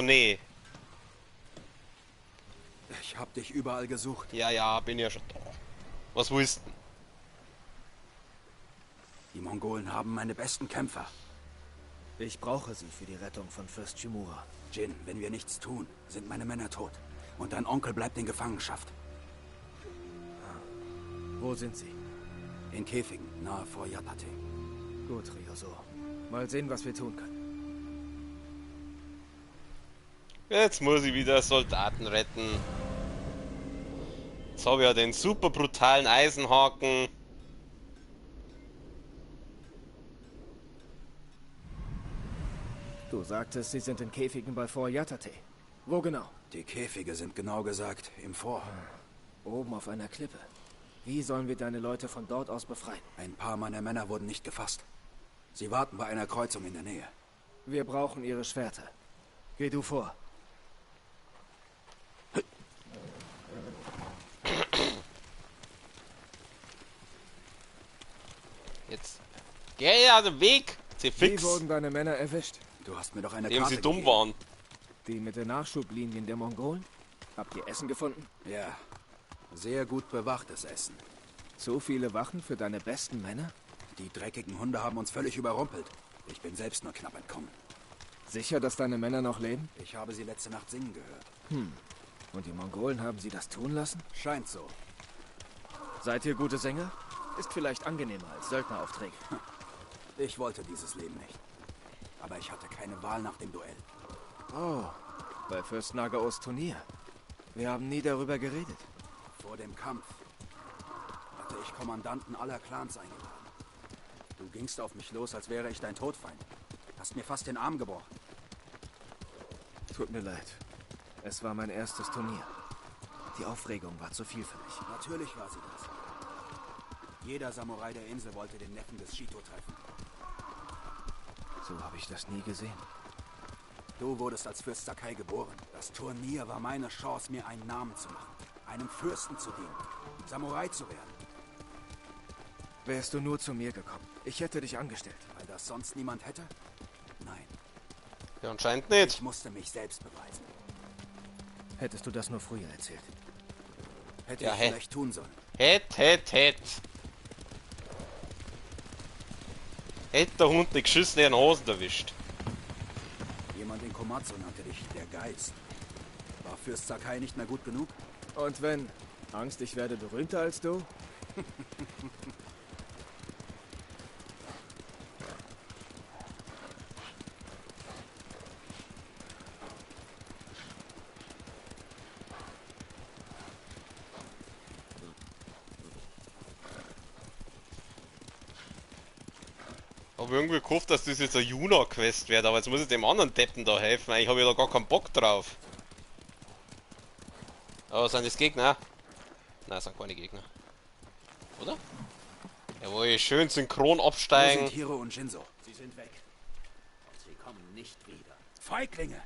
nee. Ich hab dich überall gesucht. Ja, bin ja schon da. Was willst du? Die Mongolen haben meine besten Kämpfer. Ich brauche sie für die Rettung von Fürst Shimura. Jin, wenn wir nichts tun, sind meine Männer tot. Und dein Onkel bleibt in Gefangenschaft. Wo sind sie? In Käfigen, nahe vor Yapate. Gut, Ryozo. Mal sehen, was wir tun können. Jetzt muss ich wieder Soldaten retten. Jetzt habe ich ja den super brutalen Eisenhaken. Du sagtest, sie sind in Käfigen bei Fort Yatate. Wo genau? Die Käfige sind genau gesagt im Fort. Oben auf einer Klippe. Wie sollen wir deine Leute von dort aus befreien? Ein paar meiner Männer wurden nicht gefasst. Sie warten bei einer Kreuzung in der Nähe. Wir brauchen ihre Schwerter. Geh du vor. Jetzt. Geh aus dem Weg! Sie Wie fix! wurden deine Männer erwischt? Du hast mir doch eine Indem Karte sie dumm gegeben. waren. Die mit den Nachschublinien der Mongolen? Habt ihr Essen gefunden? Ja. Sehr gut bewachtes Essen. So viele Wachen für deine besten Männer? Die dreckigen Hunde haben uns völlig überrumpelt. Ich bin selbst nur knapp entkommen. Sicher, dass deine Männer noch leben? Ich habe sie letzte Nacht singen gehört. Und die Mongolen haben sie das tun lassen? Scheint so. Seid ihr gute Sänger? Ist vielleicht angenehmer als Söldneraufträge. Ich wollte dieses Leben nicht. Aber ich hatte keine Wahl nach dem Duell. Oh, bei Fürst Nagaos Turnier. Wir haben nie darüber geredet. Vor dem Kampf hatte ich Kommandanten aller Clans eingeladen. Du gingst auf mich los, als wäre ich dein Todfeind. Hast mir fast den Arm gebrochen. Tut mir leid. Es war mein erstes Turnier. Die Aufregung war zu viel für mich. Natürlich war sie das. Jeder Samurai der Insel wollte den Neffen des Shito treffen. So habe ich das nie gesehen. Du wurdest als Fürst Sakai geboren. Das Turnier war meine Chance, mir einen Namen zu machen. Einem Fürsten zu dienen. Samurai zu werden. Wärst du nur zu mir gekommen. Ich hätte dich angestellt. Weil das sonst niemand hätte? Nein. Ja, anscheinend nicht. Ich musste mich selbst beweisen. Hättest du das nur früher erzählt. Hätte Ja, ich hä? vielleicht tun sollen. Hätte der Hund die geschissenen Hosen erwischt. Jemand in Komatsu nannte dich der Geist. War Fürst Sakai nicht mehr gut genug? Und wenn? Angst, ich werde berühmter als du? Hab irgendwie gehofft, dass das jetzt eine Juna-Quest wird, aber jetzt muss ich dem anderen Deppen da helfen. Eigentlich habe ich da gar keinen Bock drauf. Aber sind das Gegner? Nein, sind keine Gegner. Oder? Jawohl, schön synchron Wo absteigen. sind Hiro und Shinzo? Sie sind weg. Und sie kommen nicht wieder. Feiglinge!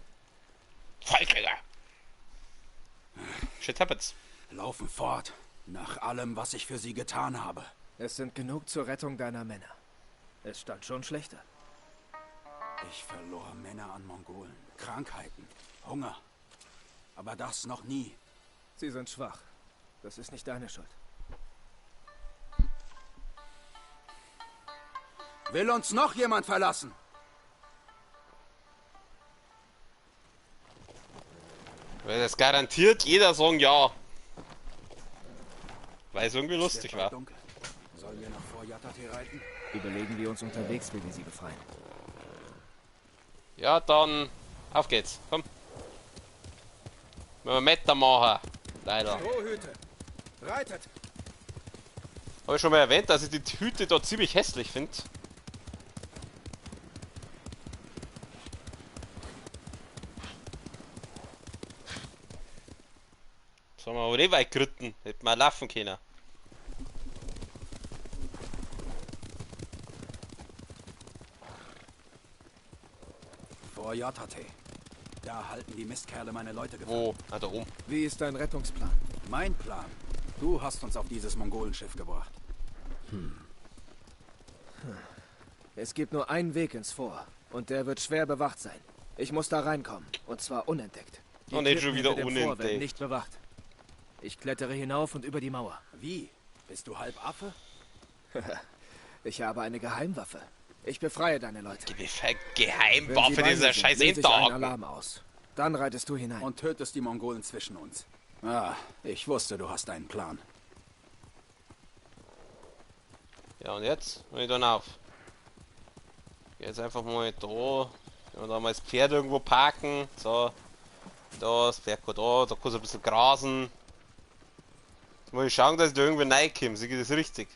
Feiglinge! Shit happens. Laufen fort. Nach allem, was ich für sie getan habe. Es sind genug zur Rettung deiner Männer. Es stand schon schlechter. Ich verlor Männer an Mongolen. Krankheiten. Hunger. Aber das noch nie. Sie sind schwach. Das ist nicht deine Schuld. Will uns noch jemand verlassen? Weil das garantiert jeder sagen ja. Weil es irgendwie lustig Es wird bald war. dunkel. Sollen wir nach Fort Yatate reiten? Überlegen wir uns unterwegs, wie wir sie befreien. Ja, dann auf geht's. Komm. Wenn wir Meter machen. Leider. Strohhüte! Reitet! Habe ich schon mal erwähnt, dass ich die Hüte dort ziemlich hässlich finde. Sollen wir aber nicht weit geritten. Hätten wir laufen können. Fort Yatate. Da halten die Mistkerle meine Leute gefangen. Wo? Ah, da oben. Wie ist dein Rettungsplan? Mein Plan. Du hast uns auf dieses Mongolenschiff gebracht. Es gibt nur einen Weg ins Fort. Und der wird schwer bewacht sein. Ich muss da reinkommen. Und zwar unentdeckt. Die Und nicht Klippen schon wieder hinter dem Fort werden unentdeckt. nicht bewacht. Ich klettere hinauf und über die Mauer. Wie? Bist du halb Affe? Ich habe eine Geheimwaffe. Ich befreie deine Leute. Die Wenn sie Geheimwaffe, bei mir dieser sind, scheiß löse ich einen Enterhaken. Alarm aus. Dann reitest du hinein. Und tötest die Mongolen zwischen uns. Ah, ich wusste, du hast einen Plan. Ja, und jetzt? Und ich dann auf. Geh jetzt einfach mal da. Und dann mal das Pferd irgendwo parken. So. Da, das Pferd geht da. Da kann es ein bisschen grasen. Muss ich schauen, dass ich da irgendwie reinkomme. Sehe ich das richtig?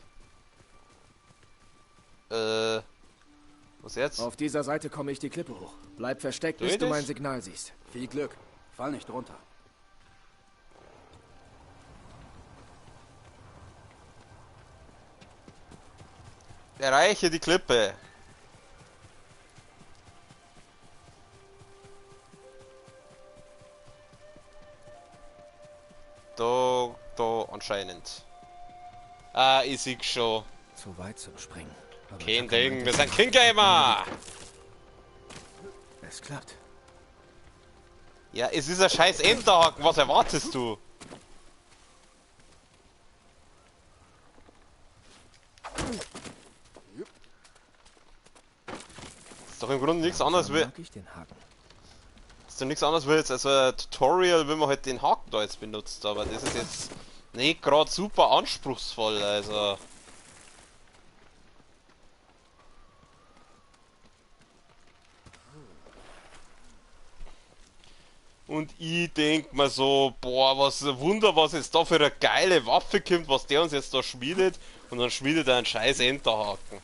Was jetzt? Auf dieser Seite komme ich die Klippe hoch. Bleib versteckt, Tu bis ich du das? mein Signal siehst. Viel Glück. Fall nicht runter. Erreiche die Klippe. Da anscheinend. Ah, ich sehe schon. Zu weit zum Springen. Aber Kein Tucker Ding, meinte, wir sind King Gamer! es klappt. Ja, es ist ein scheiß Enterhaken, was erwartest du? Ist doch im Grunde nichts anderes wie. Mag ich den Haken. Ist doch nichts anderes wie jetzt als ein Tutorial, wenn man halt den Haken da jetzt benutzt, aber das ist jetzt nicht gerade super anspruchsvoll, also. Und ich denk mir so, boah, was ein Wunder, was jetzt da für eine geile Waffe kommt, was der uns jetzt da schmiedet. Und dann schmiedet er einen scheiß Enterhaken.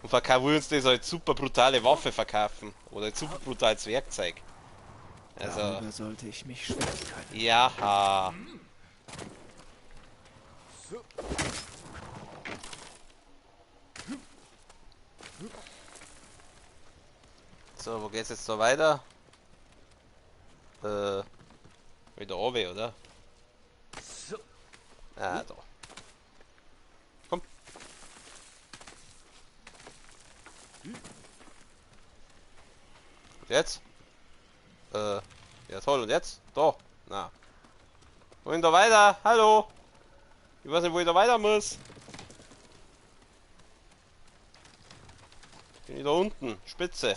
Und verkaufen wir uns das als super brutale Waffe verkaufen. Oder als super brutales Werkzeug. Also, Darüber sollte ich mich schwingen können. ja. So, wo geht's jetzt so weiter? Wieder oben, oder? Ah, da. Komm. Und jetzt? Ja toll, und jetzt? Da. Na. Wohin da weiter? Hallo? Ich weiß nicht, wo ich da weiter muss. Bin ich da unten? Spitze.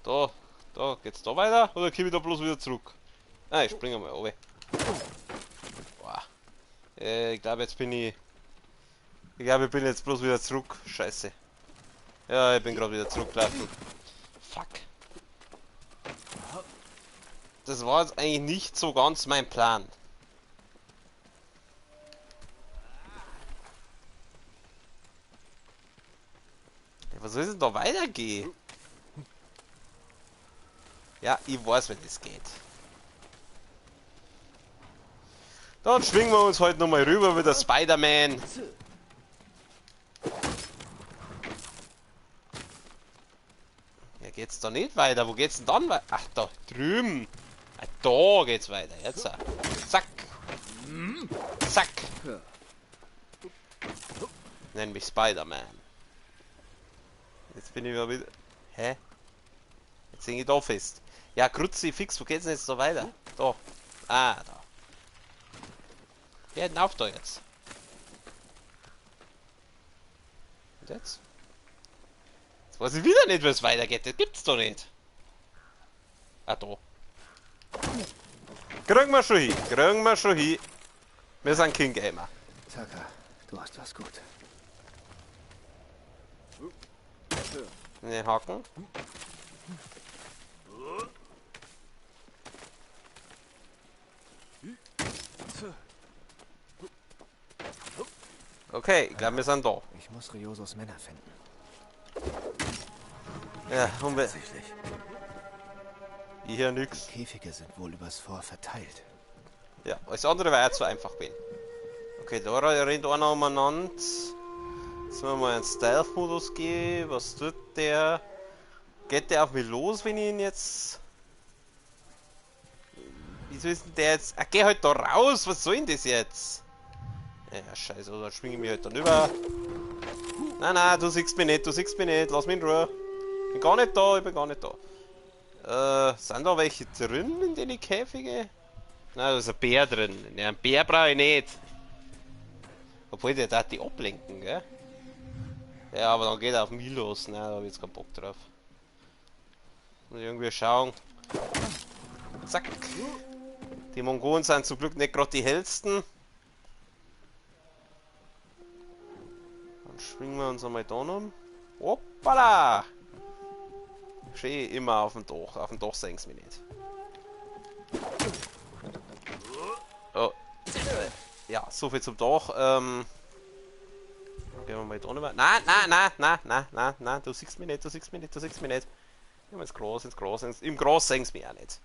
Da geht's da weiter oder komme ich da bloß wieder zurück? Ah, ich springe mal oben. Boah. Ich glaube jetzt bin ich. Ich glaube ich bin jetzt bloß wieder zurück. Scheiße. Ja, ich bin gerade wieder zurückgelaufen. Fuck. Das war jetzt eigentlich nicht so ganz mein Plan. Ja, was soll denn da weitergehen? Ja, ich weiß, wie das geht. Dann schwingen wir uns heute nochmal rüber wie der Spider-Man. Ja, geht's da nicht weiter? Wo geht's denn dann weiter? Ach, da drüben. Ah, da geht's weiter. Jetzt. Zack. Zack. Nenn mich Spider-Man. Jetzt bin ich mal wieder. Hä? Jetzt hänge ich da fest. Ja, Kruzifix, wo geht's denn jetzt so weiter? Da. Ah, da. Geh denn auf da jetzt. Und jetzt? Jetzt weiß ich wieder nicht, wie es weitergeht. Das gibt's doch nicht. Ah, da. Kriegen wir schon hin. Kriegen wir schon hin. Wir sind King Gamer. Tucker, du hast was gut. Den Haken. Okay, ich glaube, wir sind da. Ich muss Ryosos Männer finden. Ja, und wir. Tatsächlich. Hier nix. Käfige sind wohl übers Fort verteilt. Ja, alles andere war ja zu einfach bin. Okay, da rennt einer umeinander. Jetzt müssen wir mal einen Stealth-Modus gehen. Was tut der? Geht der auf mich los, wenn ich ihn jetzt. Wieso ist denn der jetzt. Ach, geh halt da raus! Was soll denn das jetzt? Ja, scheiße, oder schwinge ich mich halt dann über. Nein, du siehst mich nicht, lass mich in Ruhe. Ich bin gar nicht da, sind da welche drin in den Käfige? Nein, da ist ein Bär drin. Ja, einen Bär brauche ich nicht. Obwohl, der darf die ablenken, gell? Ja, aber dann geht er auf mich los. Nein, da habe ich jetzt keinen Bock drauf. Muss irgendwie schauen. Zack. Die Mongolen sind zum Glück nicht gerade die hellsten. Dann schwingen wir uns einmal da um. Hoppala! Schön immer auf dem Dach. Auf dem Dach sehen sie mich nicht. Oh. ja, so viel zum Dach. Gehen wir mal da rüber. Nein, du siehst mich nicht. Gehen wir ins Gras. Im Gras sehen sie mich auch nicht.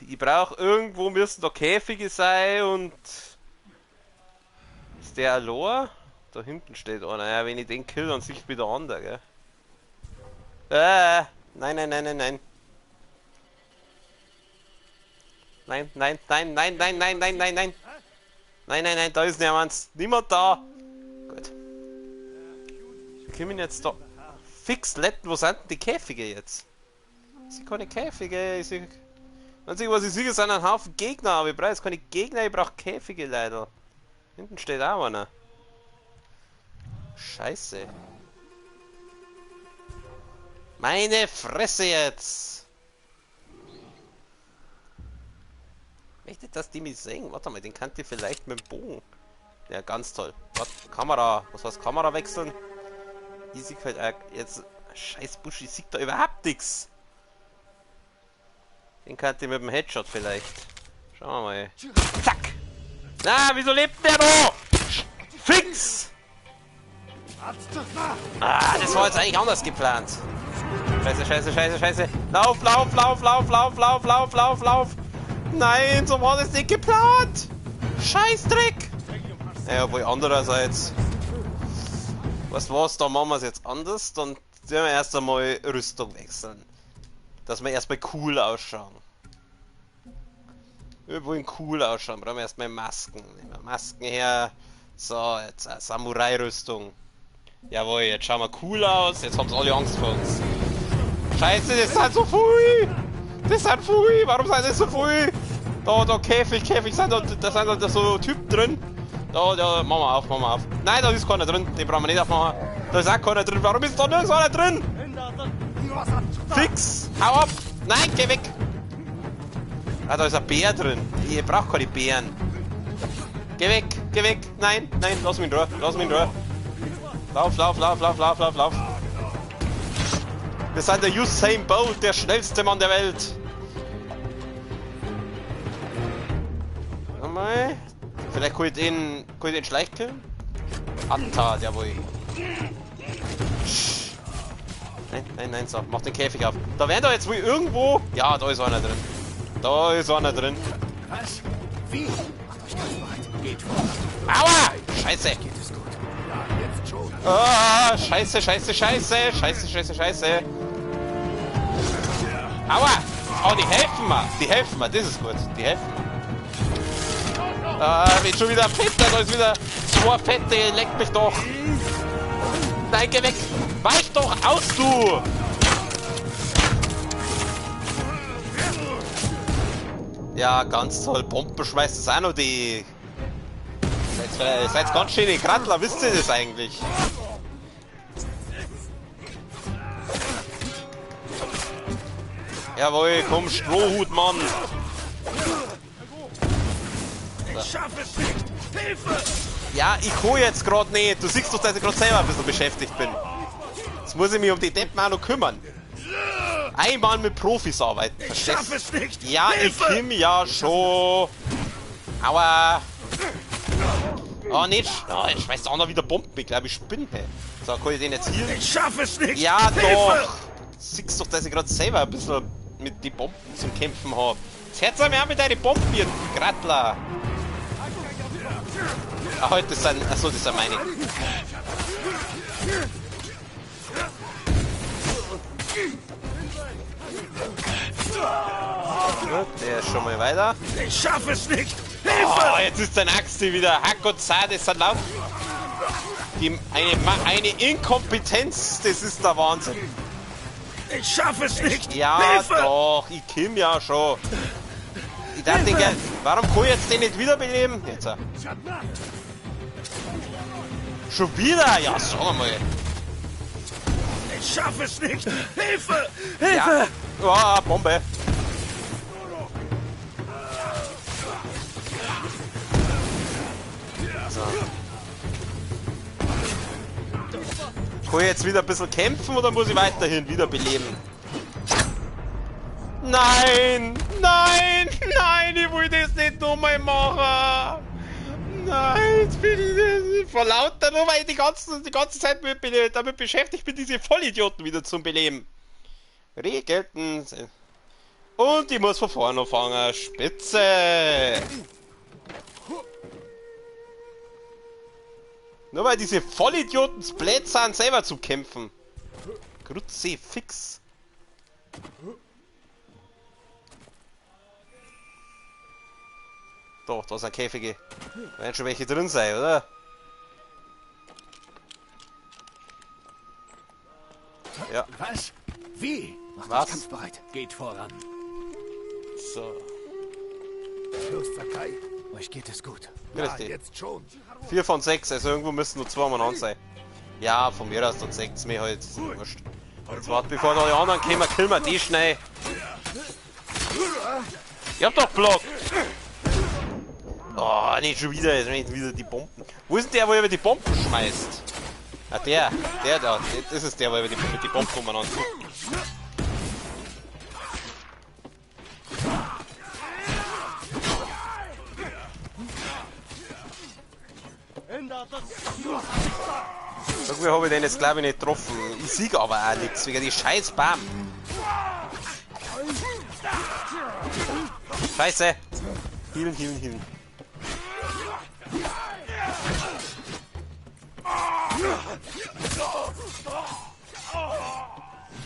Ich brauche irgendwo, müssen da Käfige sein und... Ist der allein? Da hinten steht einer. Ja, wenn ich den kill, dann sieht wieder andere, gell? Nein. Nein, da ist niemand da. Gut. Wir können jetzt da fix letten. Wo sind denn die Käfige jetzt? Ich sehe keine Käfige. Ich sehe... Einzige, was ich sehe, sind ein Haufen Gegner. Aber ich brauche jetzt keine Gegner, ich brauche Käfige leider. Hinten steht auch einer. Scheiße. Meine Fresse jetzt! Ich möchte, dass die mich sehen. Warte mal, den könnt ihr vielleicht mit dem Bogen. Ja, ganz toll. Warte, Kamera. Was heißt Kamera wechseln? Easy halt jetzt. Scheiß Buschi, sieht da überhaupt nichts. Den könnt ihr mit dem Headshot vielleicht. Schauen wir mal. Zack! Na, wieso lebt der da? Fix! Ah, das war jetzt eigentlich anders geplant. Scheiße. Lauf! Nein, so war das nicht geplant! Scheißdreck! Ja, wohl andererseits. Was war's, da machen wir es jetzt anders. Dann werden wir erst einmal Rüstung wechseln. Dass wir erstmal cool ausschauen. Wir wollen cool ausschauen, brauchen wir erstmal Masken. Nehmen wir Masken her. So, jetzt eine Samurai-Rüstung. Jawohl, jetzt schauen wir cool aus. Jetzt haben sie alle Angst vor uns. Scheiße, das sind so viel! Warum sind das so viel? Da, Käfig, da sind da so Typen drin. Da, machen wir auf. Nein, da ist keiner drin, den brauchen wir nicht aufmachen. Da ist auch keiner drin, warum ist da nirgends einer drin? Fix, hau ab! Nein, geh weg! Ah, da ist ein Bär drin. Ich brauche keine Bären. Geh weg! Nein, lass mich in Ruhe. Lauf. Wir sind der Usain Bolt, der schnellste Mann der Welt. Nochmal. Vielleicht kann ich den Schleich killen? Attentat, jawohl. Nein, so, mach den Käfig auf. Da wären da jetzt wohl irgendwo... Ja, da ist einer drin. Was? Wie? Macht euch ganz bereit. Geht vor. Aua! Scheiße! Geht es gut? Ja, jetzt schon. Ah, Scheiße. Aua! Oh, die helfen mir, das ist gut. Bin schon wieder fett, da ist wieder zwei Fette, leckt mich doch. Nein, geh weg! Weich doch aus, du! Ja, ganz toll. Bomben schmeißt es auch noch die. Seid ganz schöne Krattler, wisst ihr das eigentlich? Jawohl, komm, Strohhut, Mann! So. Ich schaffe es nicht! Hilfe! Ja, ich kann jetzt gerade nicht. Du siehst doch, dass ich gerade selber ein bisschen beschäftigt bin. Jetzt muss ich mich um die Deppen auch noch kümmern. Einmal mit Profis arbeiten. Ich schaffe es nicht! Ja, Hilfe! Ich komme ja schon. Aua! Oh, nicht. Oh, jetzt schmeißt auch noch wieder Bomben. Ich glaube, ich spinne. So, kann ich den jetzt hier? Ich schaffe es nicht! Ja, Hilfe! Doch! Siehst doch, dass ich gerade selber ein bisschen mit den Bomben zum Kämpfen habe. Jetzt hört mir auch mit deinen Bomben, ihr Grattler! Ah, heute das sind. Achso, das sind meine. Gut, der ist schon mal weiter. Ich schaffe es nicht! Hilfe! Oh, jetzt ist dein Axt wieder. Hack und Zah, das hat laut. Eine Inkompetenz, das ist der Wahnsinn. Ich schaffe es nicht! Ja, Hilfe! Doch, ich komm ja schon. Ich dachte, warum kann ich jetzt den nicht wiederbeleben? Jetzt. Schon wieder? Ja, sag mal. Ich schaffe es nicht! Hilfe! Hilfe! Ja. Oh, Bombe. So. Kann ich jetzt wieder ein bisschen kämpfen oder muss ich weiterhin wiederbeleben? Nein! Ich will das das nicht nochmal machen! Nein, jetzt bin ich vor lauter nur, weil ich die ganze Zeit damit beschäftigt bin, diese Vollidioten wieder zu beleben. Regelten. Und ich muss von vorne anfangen. Spitze! Nur weil diese Vollidioten blöd sind, selber zu kämpfen. Grütze fix. Doch, da sind Käfige. Da werden schon welche drin sein, oder? Ja. Was? Wie? Macht Was? euch kampfbereit. Geht voran. So. Fürst Sakai. Euch geht es gut. Ja, Richtig. jetzt schon. 4 von 6, also irgendwo müssen nur 2 umeinander sein. Ja, von mir aus, dann seht's mir halt. Wurscht. Jetzt wart, bevor da die anderen kommen, killen wir die schnell. Ich hab doch Block! Oh, nicht schon wieder, jetzt nicht wieder die Bomben. Wo ist denn der, wo er über die Bomben schmeißt? Ah, der da. Das ist der, wo er über die Bomben umeinander. Irgendwie habe ich den jetzt glaube ich nicht getroffen. Ich sieg aber auch nichts wegen die scheiß Bam. Scheiße. Healen.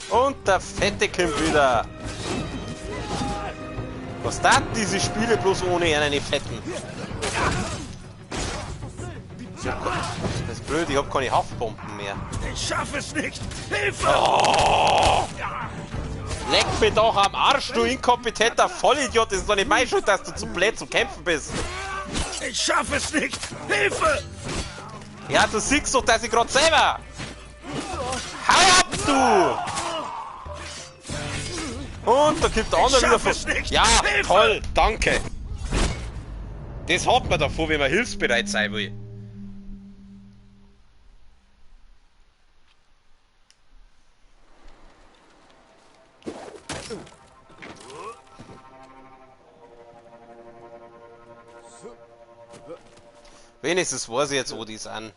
Und der Fette kommt wieder. Was da diese Spiele bloß ohne einen Fetten? Das ist blöd, ich hab keine Haftbomben mehr. Ich schaffe es nicht. Hilfe! Oh! Leck mich doch am Arsch, du inkompetenter Vollidiot. Das ist doch nicht mein Schuld, dass du zu blöd zum Kämpfen bist. Ich schaffe es nicht. Hilfe! Ja, du siehst doch, dass ich gerade selber. Hau ab, du! Und da kommt der andere wieder von. Ja, toll, danke. Das hat man davor, wenn man hilfsbereit sein will. Wenigstens weiß ich jetzt, wo die sind.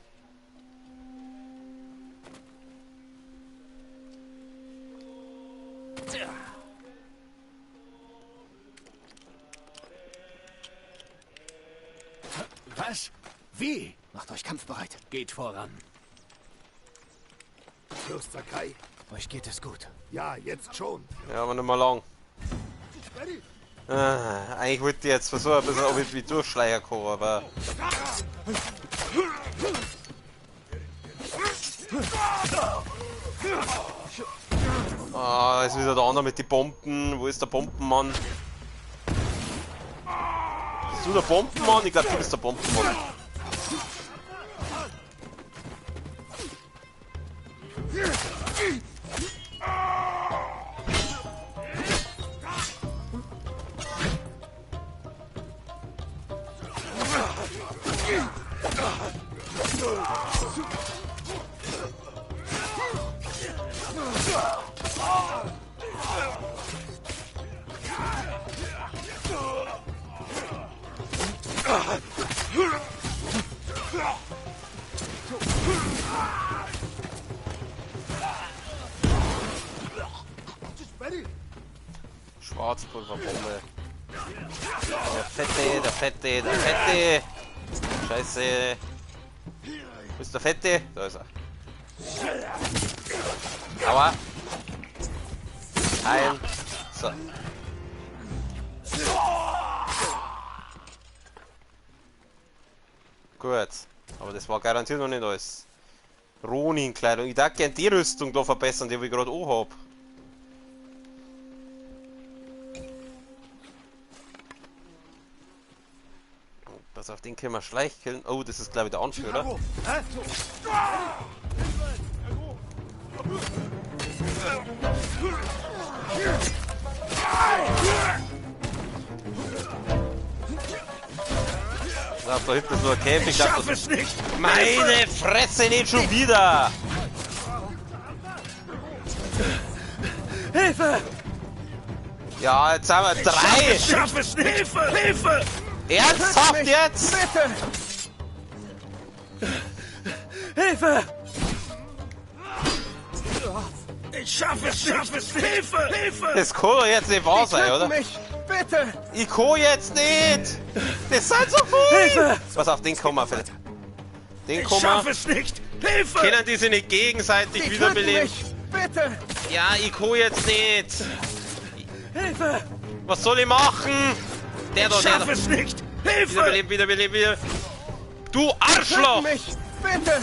Was? Wie? Macht euch kampfbereit. Geht voran. Fürst Sakai. Euch geht es gut. Ja, jetzt schon. Ja, aber nicht mehr lang. Eigentlich wollte ich jetzt versuchen, ein bisschen, ob ich wie durchschleichen kann, aber. Ah, ist wieder der andere mit den Bomben. Wo ist der Bombenmann? Bist du der Bombenmann? Ich glaube, du bist der Bombenmann. Schwarzpulverbombe. Der Fette. Scheiße. Wo ist der Fette? Da ist er. Aua. Ein. So. Gut. Aber das war garantiert noch nicht alles. Ronin-Kleidung. Ich darf gerne die Rüstung da verbessern, die ich gerade auch hab. Pass auf, den können wir schleichkillen. Oh, das ist glaube ich der Anführer. Da hinten ist nur ein Käfig. Ich schaffe es nicht! Meine Fresse, nicht schon wieder! Hilfe! Ja, jetzt haben wir 3! Ich schaffe es nicht! Hilfe! Ernsthaft jetzt? Bitte! Hilfe! Ich schaffe es nicht! Hilfe! Hilfe! Das kann doch jetzt nicht wahr sein, oder? Mich! Bitte! Ich kann jetzt nicht! Das sind so viele! Hilfe! Pass auf, den kann man vielleicht. Den Ich kann schaffe man. es nicht! Hilfe! Können die sich nicht gegenseitig Die wiederbeleben? töten mich! Bitte! Ja, ich kann jetzt nicht! Hilfe! Was soll ich machen? Der Ich da, der schaffe da. es nicht! Hilfe! Wiederbeleben, wiederbeleben, wieder. Du Töten Arschloch! mich! Bitte!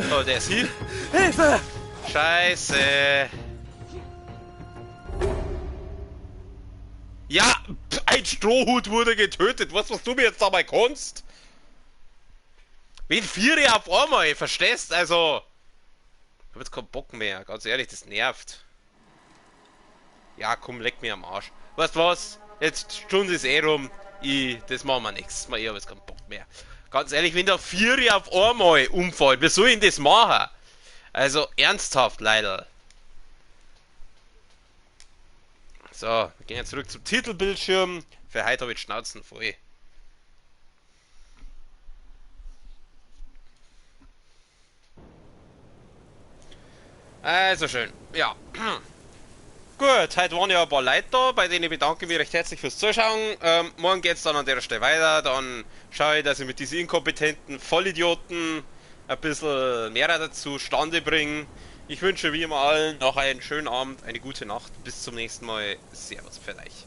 So, der ist hier. Hilfe! Scheiße. Ja, ein Strohhut wurde getötet. Was du mir jetzt dabei kannst? Wen vier auf einmal, verstehst? Also. Ich hab jetzt keinen Bock mehr. Ganz ehrlich, das nervt. Ja, komm, leck mir am Arsch. Weißt du was? Jetzt Stunde ist eh rum. Das machen wir nichts. Ich hab jetzt keinen Bock mehr. Ganz ehrlich, wenn da vier auf einmal umfällt, wie soll ich denn das machen? Also, ernsthaft, leider. So, wir gehen jetzt zurück zum Titelbildschirm. Für heute habe ich die Schnauzen voll. Also schön, ja. Gut, heute waren ja ein paar Leute da, bei denen bedanke ich mich recht herzlich fürs Zuschauen. Morgen geht's dann an der Stelle weiter, dann schaue ich, dass ich mit diesen inkompetenten Vollidioten ein bisschen mehr dazu Stande bringe. Ich wünsche wie immer allen noch einen schönen Abend, eine gute Nacht, bis zum nächsten Mal. Servus für euch.